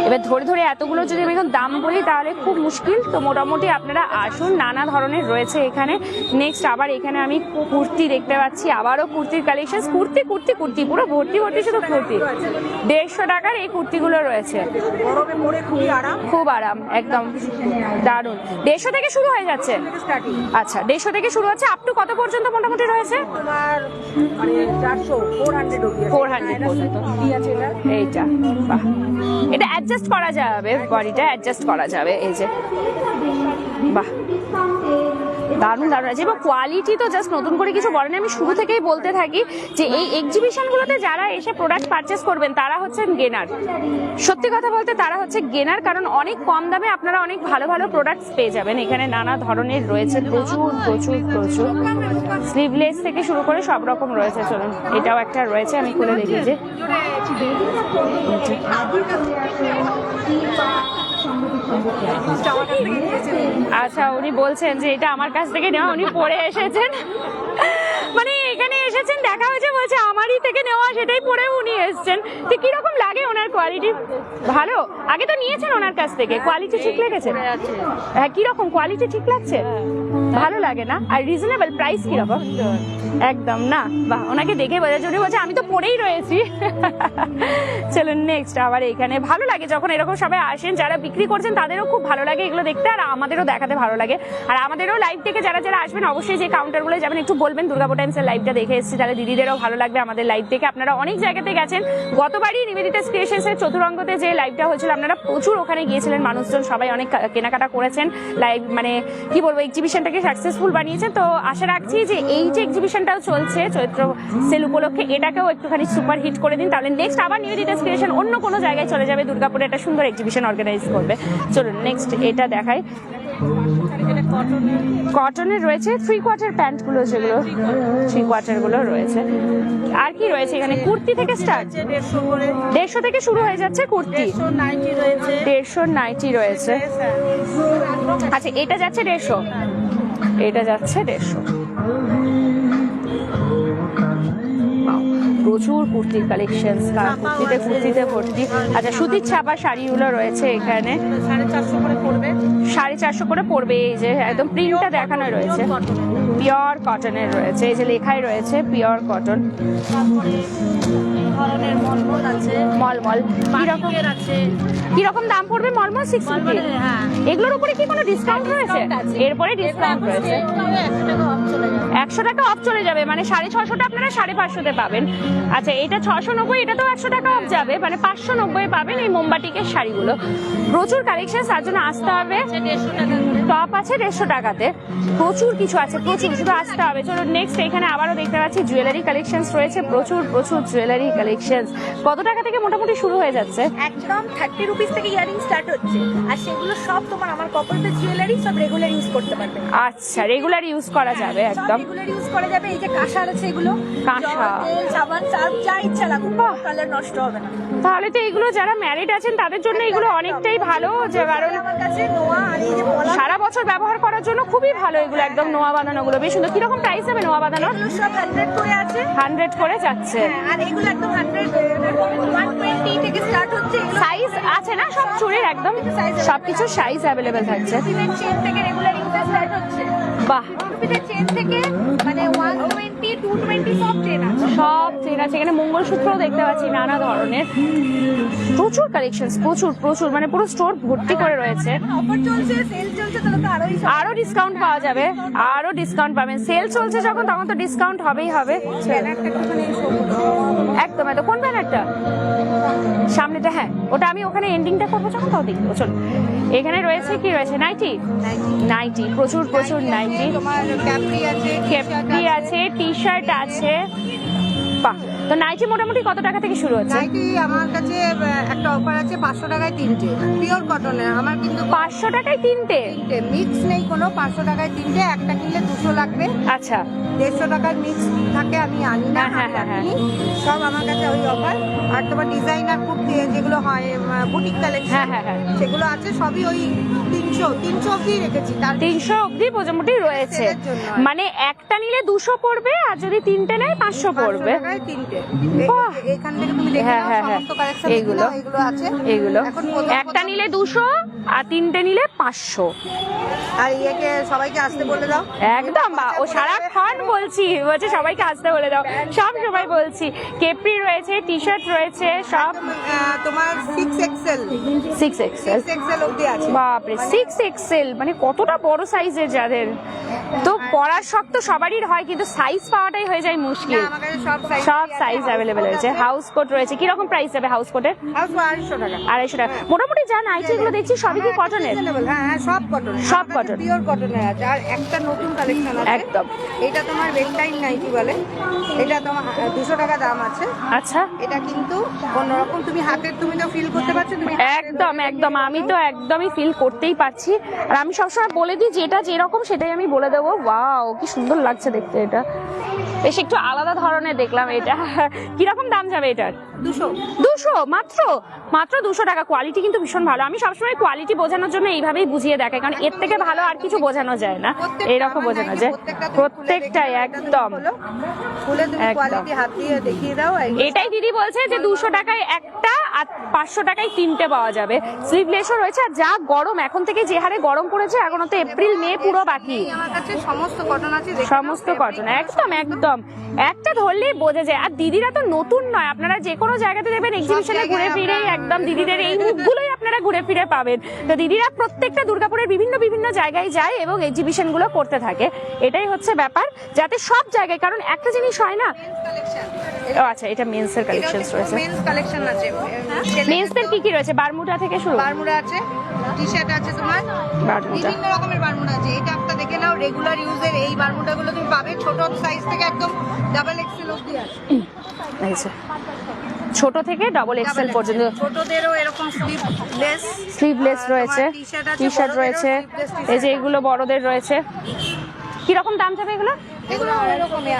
এবার ধরে ধরে এতগুলো যদি আমি এখন দাম বলি তাহলে খুব মুশকিল, তো মোটামুটি আপনারা আসুন, নানা ধরনের রয়েছে এখানে। নেক্সট আবার এখানে আমি কুর্তি দেখতে পাচ্ছি, আবারও কুর্তির কালেকশন। কুর্তি কুর্তি কুর্তি পুরো ভর্তি ভর্তি শুধু কুর্তি। 150 টাকার এই কুর্তিগুলো রয়েছে, গরমে পরে খুবই আরাম। খুব আরাম, একদম দারুণ। 150 থেকে শুরু হয়ে যাচ্ছে। আচ্ছা, 150 থেকে শুরু হচ্ছে, আপ টু কত পর্যন্ত মোটামুটি রয়েছে? তোমার মানে 400 400 অবধি আছে। 400 পর্যন্ত। কি আছে এটা? এইটা বাহ, এটা অ্যাডজাস্ট করা যাবে, বডিটা অ্যাডজাস্ট করা যাবে। এই যে বাহ, দারুণ দারুণ আছে। এবং কোয়ালিটি তো জাস্ট নতুন করে কিছু বলেন, আমি শুরু থেকেই বলতে থাকি যে এই এক্সিবিশনগুলোতে যারা এসে প্রোডাক্ট পারচেস করবেন তারা হচ্ছেন গেনার। সত্যি কথা বলতে তারা হচ্ছে গেনার, কারণ অনেক কম দামে আপনারা অনেক ভালো ভালো প্রোডাক্টস পেয়ে যাবেন। এখানে নানা ধরনের রয়েছে, প্রচুর প্রচুর প্রচুর। স্লিভলেস থেকে শুরু করে সব রকম রয়েছে। চলুন, এটাও একটা রয়েছে, আমি খুলে দেখি যে আচ্ছা, উনি বলছেন যে এটা আমার কাছ থেকে নেওয়া, উনি পরে এসেছেন, মানে এখানে এসেছেন দেখা হয়েছে, বলছে আমারই থেকে নেওয়া, সেটাই পরে উনি এসেছেন। তো কিরকম লাগে ওনার কোয়ালিটি? ভালো? আগে তো নিয়েছেন ওনার কাছ থেকে, কোয়ালিটি ঠিক লেগেছে? হ্যাঁ, কিরকম কোয়ালিটি ঠিক লাগছে? ভালো লাগে না? আর রিজনেবল প্রাইস কিরকম? একদম না? বাহ, ওনাকে দেখে বোঝা যাচ্ছে, উনি বলছে আমি তো পরেই রয়েছি। চলুন নেক্সট। আবার এখানে ভালো লাগে যখন এরকম সবাই আসেন, যারা বিক্রি করছেন তাদেরও খুব ভালো লাগে এগুলো দেখতে, আর আমাদেরও দেখাতে ভালো লাগে। আর আমাদেরও লাইভ থেকে যারা যারা আসবেন অবশ্যই যে কাউন্টারগুলো যাবেন একটু বলবেন দুর্গাপুর টাইমসের লাইভটা দেখে এসেছি, তাহলে দিদিদেরও ভালো লাগবে আমাদের লাইভ থেকে। আপনারা অনেক জায়গাতে গেছেন, গতবারই নিবেদিতা ক্রিয়েশনসের চতুরঙ্গতে যে লাইভটা হয়েছিল আপনারা প্রচুর ওখানে গিয়েছিলেন, মানুষজন সবাই অনেক কেনাকাটা করেছেন, লাইভ মানে কি বলবো এক্সিবিশনটাকে সাকসেসফুল বানিয়েছেন। তো আশা রাখছি যে এই যে এক্সিবিশনটাও চলছে চৈত্র সেল উপলক্ষে, এটাকেও একটুখানি সুপার হিট করে দিন, তাহলে নেক্সট আবার নিবেদিতা ক্রিয়েশন অন্য কোনো জায়গায় চলে যাবে, দুর্গাপুরে একটা সুন্দর এক্সিবিশন অর্গানাইজ করবে। চলুন নেক্সট এটা দেখাই। কটনের রয়েছে 3/4 প্যান্টগুলো, যেগুলো 3/4 গুলো রয়েছে। আর কি রয়েছে এখানে? কুর্তি থেকে স্টার্ট 150 থেকে শুরু হয়ে যাচ্ছে কুর্তি। 150 নাইটি রয়েছে। আচ্ছা, এটা যাচ্ছে 150, এটা যাচ্ছে 150। প্রচুর কুর্তির কালেকশন, কুর্তিতে কুর্তিতে ভর্তি। আচ্ছা, সুতির ছাপা শাড়িগুলো রয়েছে এখানে, 450 করে পড়বে। 450 করে পড়বে। এই যে একদম প্রিন্টটা দেখানো রয়েছে, পিওর কটনের রয়েছে, এই যে লেখাই রয়েছে পিওর কটন। ধরনের মলমল আছে, মলমল কিরকম আছে, কিরকম দাম পড়বে? মলমল 650। হ্যাঁ। এগুলোর উপরে কি কোনো ডিসকাউন্ট রয়েছে? এরপরে ডিসকাউন্ট রয়েছে, 100 টাকা অফ চলে যাবে, মানে 650টা আপনারা 550তে পাবেন। আচ্ছা, এটা 690, এটা তো 100 টাকা অফ যাবে, মানে 590 পাবেন এই মোমবাটিকের শাড়িগুলো। প্রচুর কালেকশন, তার জন্য আসতে হবে। 150 টাকা করে টপ আছে 150 টাকাতে, প্রচুর কিছু আছে, প্রচুর, শুধু আসতে হবে। চলো নেক্সট, এখানে আবারও দেখতে পাচ্ছি জুয়েলারি কালেকশনস রয়েছে, প্রচুর প্রচুর জুয়েলারি কালেকশনস। কত টাকা থেকে মোটামুটি শুরু হয়ে যাচ্ছে? একদম 30 রুপিস থেকে ইয়ারিং স্টার্ট হচ্ছে, আর সেগুলো সব তোমার আমার কপার বেস জুয়েলারি, সব রেগুলার ইউজ করতে পারবে। আচ্ছা, রেগুলার ইউজ করা যাবে একদম। রেগুলার ইউজ করা যাবে। এই যে কাঁসার আছে, এগুলো কাঁসা। জল, তেল, সাবান, সার্ফ যা ইচ্ছা লাগুক, কালার নষ্ট হবে না। তাহলে তো এগুলো যারা ম্যারিড আছেন তাদের জন্য এগুলো অনেকটাই ভালো, যে কারণ আমার কাছে নোয়া আর এই যে পলা, সারা বছর ব্যবহার করার জন্য খুবই ভালো এগুলো, একদম নোয়া বাঁধানো গুলো বেশ সুন্দর। কিরকম প্রাইস হবে নোয়া বাঁধানোর? এগুলো সব 100 করে আছে। 100 করে যাচ্ছে। হ্যাঁ, আর এগুলো একদম 100 120 থেকে স্টার্ট হচ্ছে। সাইজ আছে না সব চুড়ির একদম সবকিছু সাইজ অ্যাভেলেবেল থাকছে। চেন থেকে রেগুলার ইউজে স্টার্ট হচ্ছে। বাহ, রুপিতে চেন থেকে মানে 120 220 সব চেন আছে। সব চেন আছে এখানে, মঙ্গলসূত্রও দেখতে পাচ্ছি নানা ধরনের, প্রচুর কালেকশন, প্রচুর প্রচুর মানে পুরো স্টোর ভর্তি করে রয়েছে। অফার চলছে, সেল চলছে, তাহলে তো আরো ডিসকাউন্ট পাওয়া যাবে, আরো ডিসকাউন্ট পাবেন। সেল চলছে যখন তখন তো ডিসকাউন্ট হবেই হবে। একদম একদম। কোন ব্যানারটা? সামনেটা, হ্যাঁ ওটা আমি ওখানে এন্ডিংটা করবো যখন তাও দেখবো। চলো, এখানে রয়েছে কি রয়েছে? নাইটি, নাইটি প্রচুর প্রচুর নাইটি, তোমার ক্যাপরি আছে, ক্যাপরি আছে, টি শার্ট আছে। বাহ, তো নাইটি মোটামুটি কত টাকা থেকে শুরু হচ্ছে? নাইটি আমার কাছে একটা অফার আছে 500 টাকায় 3টে, পিওর কটনের। আমার কিন্তু 500 টাকায় 3টে, মিক্স নেই কোনো, 500 টাকায় 3টে, একটা কিনলে 200 লাগবে। আচ্ছা 150 টাকার মিক্স থাকে, আমি আনি না, হ্যাঁ, হ্যাঁ, হ্যাঁ। সব আমার কাছে ওই অফার। আর তোমার ডিজাইনার কুর্তি যেগুলো হয় বুটিক কালেকশন, হ্যাঁ, হ্যাঁ, হ্যাঁ। সেগুলো আছে সবই ওই 300 অবধি রেখেছি। তার 300 অবধি মোটামুটি রয়েছে, সেলের জন্য। মানে একটা নিলে 200 পড়বে আর যদি 3টে নেয় 500 পড়বে। 500 টাকায় 3টে। বাহ। এখান থেকে তুমি দেখে হ্যাঁ, নাও হ্যাঁ, হ্যাঁ। সমস্ত কালেকশন এইগুলো। এগুলো আছে। এগুলো এখন প্রথম একটা নিলে 200 আর 3টে নিলে 500। আর ইয়েকে সবাইকে আসতে বলে দাও। একদম, বা ও সারাক্ষণ বলছি, বলছে সবাইকে আসতে বলে দাও, সব সময় বলছি। কেপরি রয়েছে, টি শার্ট রয়েছে, সব তোমার 6XL 6XL অবধি আছে। বাপরে 6XL মানে কতটা বড় সাইজের যাদের, তো পরার শখ তো সবারই হয় কিন্তু সাইজ পাওয়াটাই হয়ে যায় মুশকিল। আমার কাছে সব সাইজ সব সাইজ অ্যাভেলেবেল রয়েছে। হাউস কোট রয়েছে, কিরকম প্রাইস যাবে হাউস কোটের? 250 টাকা। 250 টাকা। মোটামুটি যা নাইটি গুলো দেখছি সবই কি কটনের? হ্যাঁ হ্যাঁ, সব কটন, সব cotton। পিওর কটনের আছে। আর একটা নতুন কালেকশন আছে একদম। এটা তোমার বেডটাইম নাইটি বলে, এটা তোমার 200 টাকা দাম আছে। আচ্ছা, এটা কিন্তু অন্যরকম, তুমি হাতের, তুমি তো ফিল করতে পারছো, তুমি একদম একদম, আমি তো একদমই ফিল করতেই পারছি। আর আমি সবসময় বলে দিই যেটা যেরকম সেটাই আমি বলে দেবো। ওয়াও, কি সুন্দর লাগছে দেখতে, এটা বেশ একটু আলাদা ধরনের দেখলাম। এটা কিরকম দাম যাবে এটার? 200 মাত্র, মাত্র 200 টাকা। কোয়ালিটি কিন্তু ভীষণ ভালো। আমি সবসময় কোয়ালিটি বোঝানোর জন্য এইভাবেই বুঝিয়ে দেখাই, কারণ এর থেকে ভালো আর কিছু বোঝানো যায় না, এইরকম বোঝানো যায় প্রত্যেকটাই। একদম খুলে তুমি একদম। কোয়ালিটি হাত দিয়ে দেখিয়ে দাও। এটাই দিদি বলছে যে 200 টাকায় একটা আর 500 টাকায় 3টে পাওয়া যাবে। স্লিভলেসও রয়েছে। আর যা গরম এখন থেকে, যে হারে গরম পড়েছে, এখনো তো এপ্রিল মে পুরো বাকি। আমার কাছে সমস্ত কটন আছে, সমস্ত কটন, একদম একদম, একটা ধরলেই বোঝা যায়। আর দিদিরা তো নতুন নয়, আপনারা যে কোনো জায়গাতে দেখবেন এক্সিবিশনে ঘুরে ফিরেই একদম দিদিদের এই মুখগুলোই আপনারা ঘুরে ফিরে পাবেন। তো দিদিরা প্রত্যেকটা দুর্গাপুরের বিভিন্ন বিভিন্ন জায়গায় যায় এবং এক্সিবিশন গুলো করতে থাকে। এটাই হচ্ছে ব্যাপার, যাতে সব জায়গায়, কারণ একটা জিনিস হয় না। ও আচ্ছা, এটা মেন্সের কালেকশনস রয়েছে। মেন্স কালেকশন আছে। মেন্সদের কি কি রয়েছে? বারমুডা থেকে শুরু, বারমুডা আছে, টি শার্ট আছে, তোমার বারমুডা বিভিন্ন রকমের বারমুডা আছে। এটা একটা দেখে নাও, রেগুলার ইউজের এই বারমুডা গুলো তুমি পাবে ছোট সাইজ থেকে একদম ডাবল এক্সেল অবধি আছে। আছে ছোট থেকে ডবল এক্সেল পর্যন্ত। ছোটদেরও এরকম স্লিভলেস রয়েছে, টি শার্ট রয়েছে, এই যে এগুলো বড়দের রয়েছে। কিরকম দাম যাবে এগুলো? এগুলো এরকমই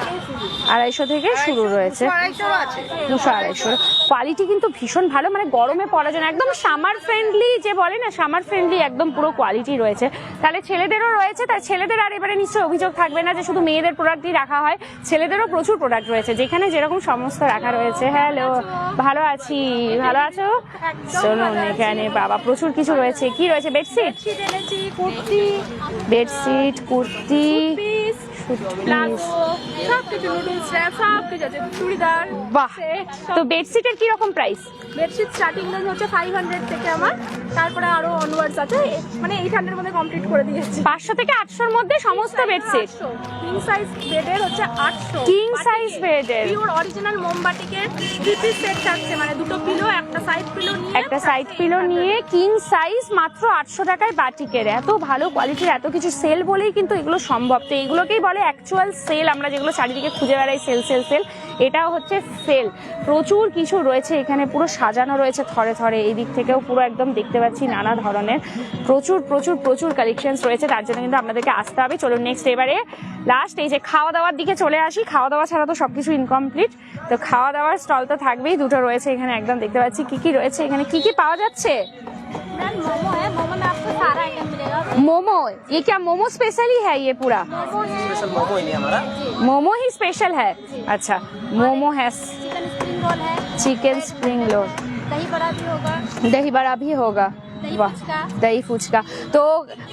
250 থেকে শুরু রয়েছে, 250 আছে। 200-250। কোয়ালিটি কিন্তু ভীষণ ভালো, মানে গরমে পরার জন্য একদম সামার ফ্রেন্ডলি, যে বলে না সামার ফ্রেন্ডলি, একদম পুরো কোয়ালিটি রয়েছে। তাহলে ছেলেদেরও রয়েছে, তাই ছেলেদের আর এবারে নিশ্চয়ই অভিযোগ থাকবে না যে শুধু মেয়েদের প্রোডাক্টই রাখা হয়। ছেলেদেরও প্রচুর প্রোডাক্ট রয়েছে, যেখানে যেরকম সমস্ত রাখা রয়েছে। হ্যালো, ভালো আছি, ভালো আছো? চলুন, এখানে বাবা প্রচুর কিছু রয়েছে। কি রয়েছে? বেডশিট, কুর্তি, বেডশিট, কুর্তি, সবকিছু, নুডলস র‍্যাপ সবকিছু আছে, চুড়িদার। বাহ। তো বেডশিটের কি রকম প্রাইস? বেডশিট স্টার্টিং রেঞ্জ হচ্ছে 500 থেকে আমার, তারপরে আরো অনওয়ার্ডস আছে, মানে 800 এর মধ্যে কমপ্লিট করে দিয়েছি। 500 থেকে 800-র মধ্যে সমস্ত বেডশিট। কিং সাইজ বেডের হচ্ছে 800, কিং সাইজ বেডের পিওর অরিজিনাল মোমবাটিকের 3 পিস সেট থাকছে, মানে দুটো পিলো, একটা সাইড পিলো নিয়ে, একটা সাইড পিলো নিয়ে কিং সাইজ মাত্র 800 টাকায় বাটিকের। এত ভালো কোয়ালিটির, এত কিছু সেল বলেই কিন্তু এগুলো সম্ভব। তো এগুলোকেই বলে অ্যাকচুয়াল সেল। আমরা যেগুলো চারিদিকে খুঁজে বেড়াই সেল সেল সেল, এটাও হচ্ছে সেল। প্রচুর কিছু রয়েছে এখানে, পুরো সাজানো রয়েছে থরে থরে। এই দিক থেকেও পুরো একদম দেখতে পাচ্ছি নানা ধরনের প্রচুর প্রচুর প্রচুর কালেকশনস রয়েছে। তার জন্য কিন্তু আপনাদেরকে আসতে হবে। চলুন নেক্সট, এবারে লাস্ট এই যে খাওয়া দাওয়ার দিকে চলে আসি। খাওয়া দাওয়া ছাড়া তো সবকিছু ইনকমপ্লিট। তো খাওয়া দাওয়ার স্টল তো থাকবেই, দুটো রয়েছে এখানে, একদম দেখতে পাচ্ছি কি কি রয়েছে এখানে। কি কি পাওয়া যাচ্ছে? मोमो है, मोमो में आपको सारा आइटम मिलेगा। मोमो, ये क्या मोमो स्पेशल ही है? ये पूरा स्पेशल मोमो ही नहीं हमारा, मोमो ही स्पेशल है। अच्छा, मोमो है, चिकन स्प्रिंग रोल है, चिकन स्प्रिंग रोल, दही बड़ा भी होगा, দহি বাড়া ভি হোগা। दही বাহ, ফুচকা। দহি ফুচকা। তো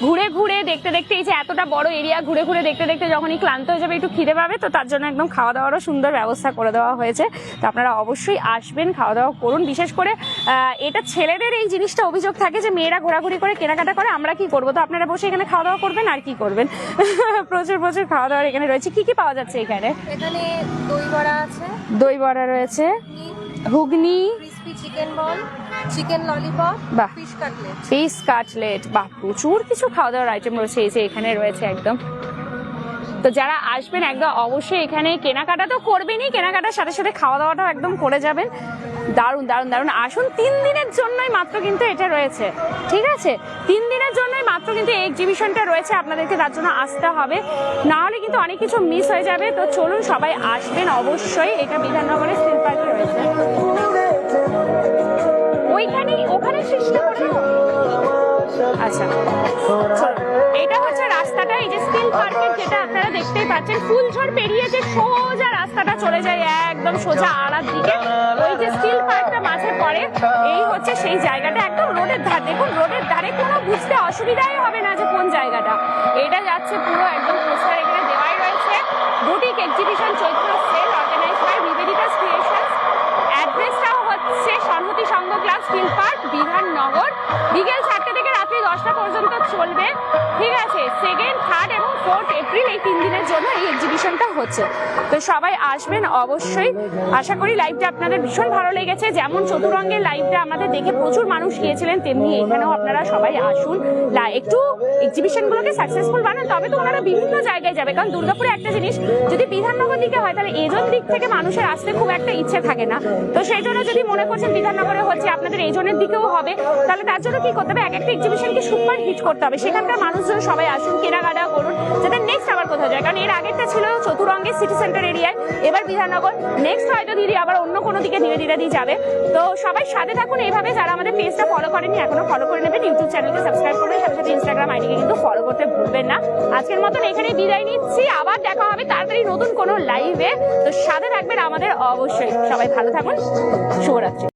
ঘুরে ঘুরে দেখতে দেখতে এই যে এতটা বড় এরিয়া ঘুরে ঘুরে দেখতে দেখতে যখনই ক্লান্ত হয়ে যাবে একটু খিদে পাবে, তো তার জন্য একদম খাওয়া দাওয়ারও সুন্দর ব্যবস্থা করে দেওয়া হয়েছে। তো আপনারা অবশ্যই আসবেন, খাওয়া দাওয়া করুন। বিশেষ করে এটা ছেলেদের এই জিনিসটা অভিযোগ থাকে যে মেয়েরা ঘোরাঘুরি করে কেনাকাটা করে, আমরা কি করবো? তো আপনারা বসে এখানে খাওয়া দাওয়া করবেন আর কি করবেন। প্রচুর প্রচুর খাওয়া দাওয়ার এখানে রয়েছে। কি কি পাওয়া যাচ্ছে এখানে? এখানে দই বড়া আছে, দই বড়া রয়েছে, ঘুগনি, crispy chicken ball, chicken lollipop, বাহ। Fish cutlet. ফিশ কাটলেট, বা প্রচুর কিছু খাওয়া দাওয়ার আইটেম রয়েছে এই যে এখানে রয়েছে একদম। তো যারা আসবেন একদম অবশ্যই এখানে কেনাকাটা তো করবেনই, কেনাকাটার সাথে সাথে খাওয়া দাওয়াটাও একদম করে যাবেন। দারুণ দারুণ দারুণ। আসুন, 3 দিনের জন্যই মাত্র কিন্তু এটা রয়েছে, ঠিক আছে? 3 দিনের জন্যই মাত্র কিন্তু এই এক্সিবিশনটা রয়েছে, আপনাদেরকে তার জন্য আসতে হবে, না হলে কিন্তু অনেক কিছু মিস হয়ে যাবে। তো চলুন সবাই আসবেন অবশ্যই। এটা বিধাননগরের স্টিল পার্কে রয়েছে, ওখানে চেষ্টা করে। আচ্ছা, এটা হচ্ছে রাস্তাটা, এই যে স্টিল পার্কের, যেটা আপনারা দেখতেই পাচ্ছেন, ফুলঝড় পেরিয়ে যে সোজা রাস্তাটা চলে যায় একদম সোজা আড়ার দিকে, ওই যে স্টিল পার্কটা মাঝে পড়ে, এই হচ্ছে সেই জায়গাটা, একদম রোডের ধার। দেখুন রোডের ধারে কোনো বুঝতে অসুবিধাই হবে না যে কোন জায়গাটা। এটা যাচ্ছে পুরো একদম পোস্টার এখানে দেওয়াই রয়েছে। Boutique exhibition Chaitra sale organise by Nivedita's creations. অ্যাড্রেসটাও হচ্ছে Sanhati Sangha club, Steel Park, Bidhannagar. বিকেল 4টে থেকে রাত্রি 10টা পর্যন্ত চলবে, ঠিক আছে? 2nd, 3rd এবং 4th এপ্রিল এই 3 দিনের জন্য এই এক্সিবিশনটা হচ্ছে। তো সবাই আসবেন অবশ্যই। আশা করি লাইভটা আপনাদের ভীষণ ভালো লেগেছে। যেমন চতুরঙ্গের লাইভটা আমাদের দেখে প্রচুর মানুষ গিয়েছিলেন, তেমনি এখানেও আপনারা সবাই আসুন, একটু এক্সিবিশনগুলোকে সাকসেসফুল বানান, তবে তো ওনারা বিভিন্ন জায়গায় যাবে। কারণ দুর্গাপুরে একটা জিনিস, যদি বিধাননগর দিকে হয় তাহলে এজন দিক থেকে মানুষের আসতে খুব একটা ইচ্ছে থাকে না। তো সেই জন্য যদি মনে করছেন বিধাননগরে হচ্ছে, আপনাদের এজনের দিকেও হবে, তাহলে তার জন্য কি করতে হবে? এক একটা এক্সিবিশনকে সুপার হিট করতে হবে। সেখানকার মানুষজন সবাই আসুন, কেনাকাটা করুন, যাতে নেক্সট আবার কোথাও যায়। কারণ এর আগেরটা ছিল চতুরঙ্গের সিটি সেন্টার এরিয়ায়, এবার বিধাননগর, নেক্সট হয়তো দিদি আবার অন্য কোনো দিকে নিবেদিতা দিয়ে যাবে। তো সবাই সাথে থাকুন এইভাবে। যারা আমাদের পেজটা ফলো করেনি এখনো ফলো করে নেবেন, ইউটিউব চ্যানেলকে সাবস্ক্রাইব করবেন, সাথে সাথে ইনস্টাগ্রাম আইডিকে কিন্তু ফলো করতে ভুলবেন না। আজকের মতন এখানেই বিদায় নিচ্ছি, আবার দেখা হবে তাড়াতাড়ি নতুন কোনো লাইভে। তো সাথে থাকবেন আমাদের অবশ্যই। সবাই ভালো থাকুন, শুভরাত্রি।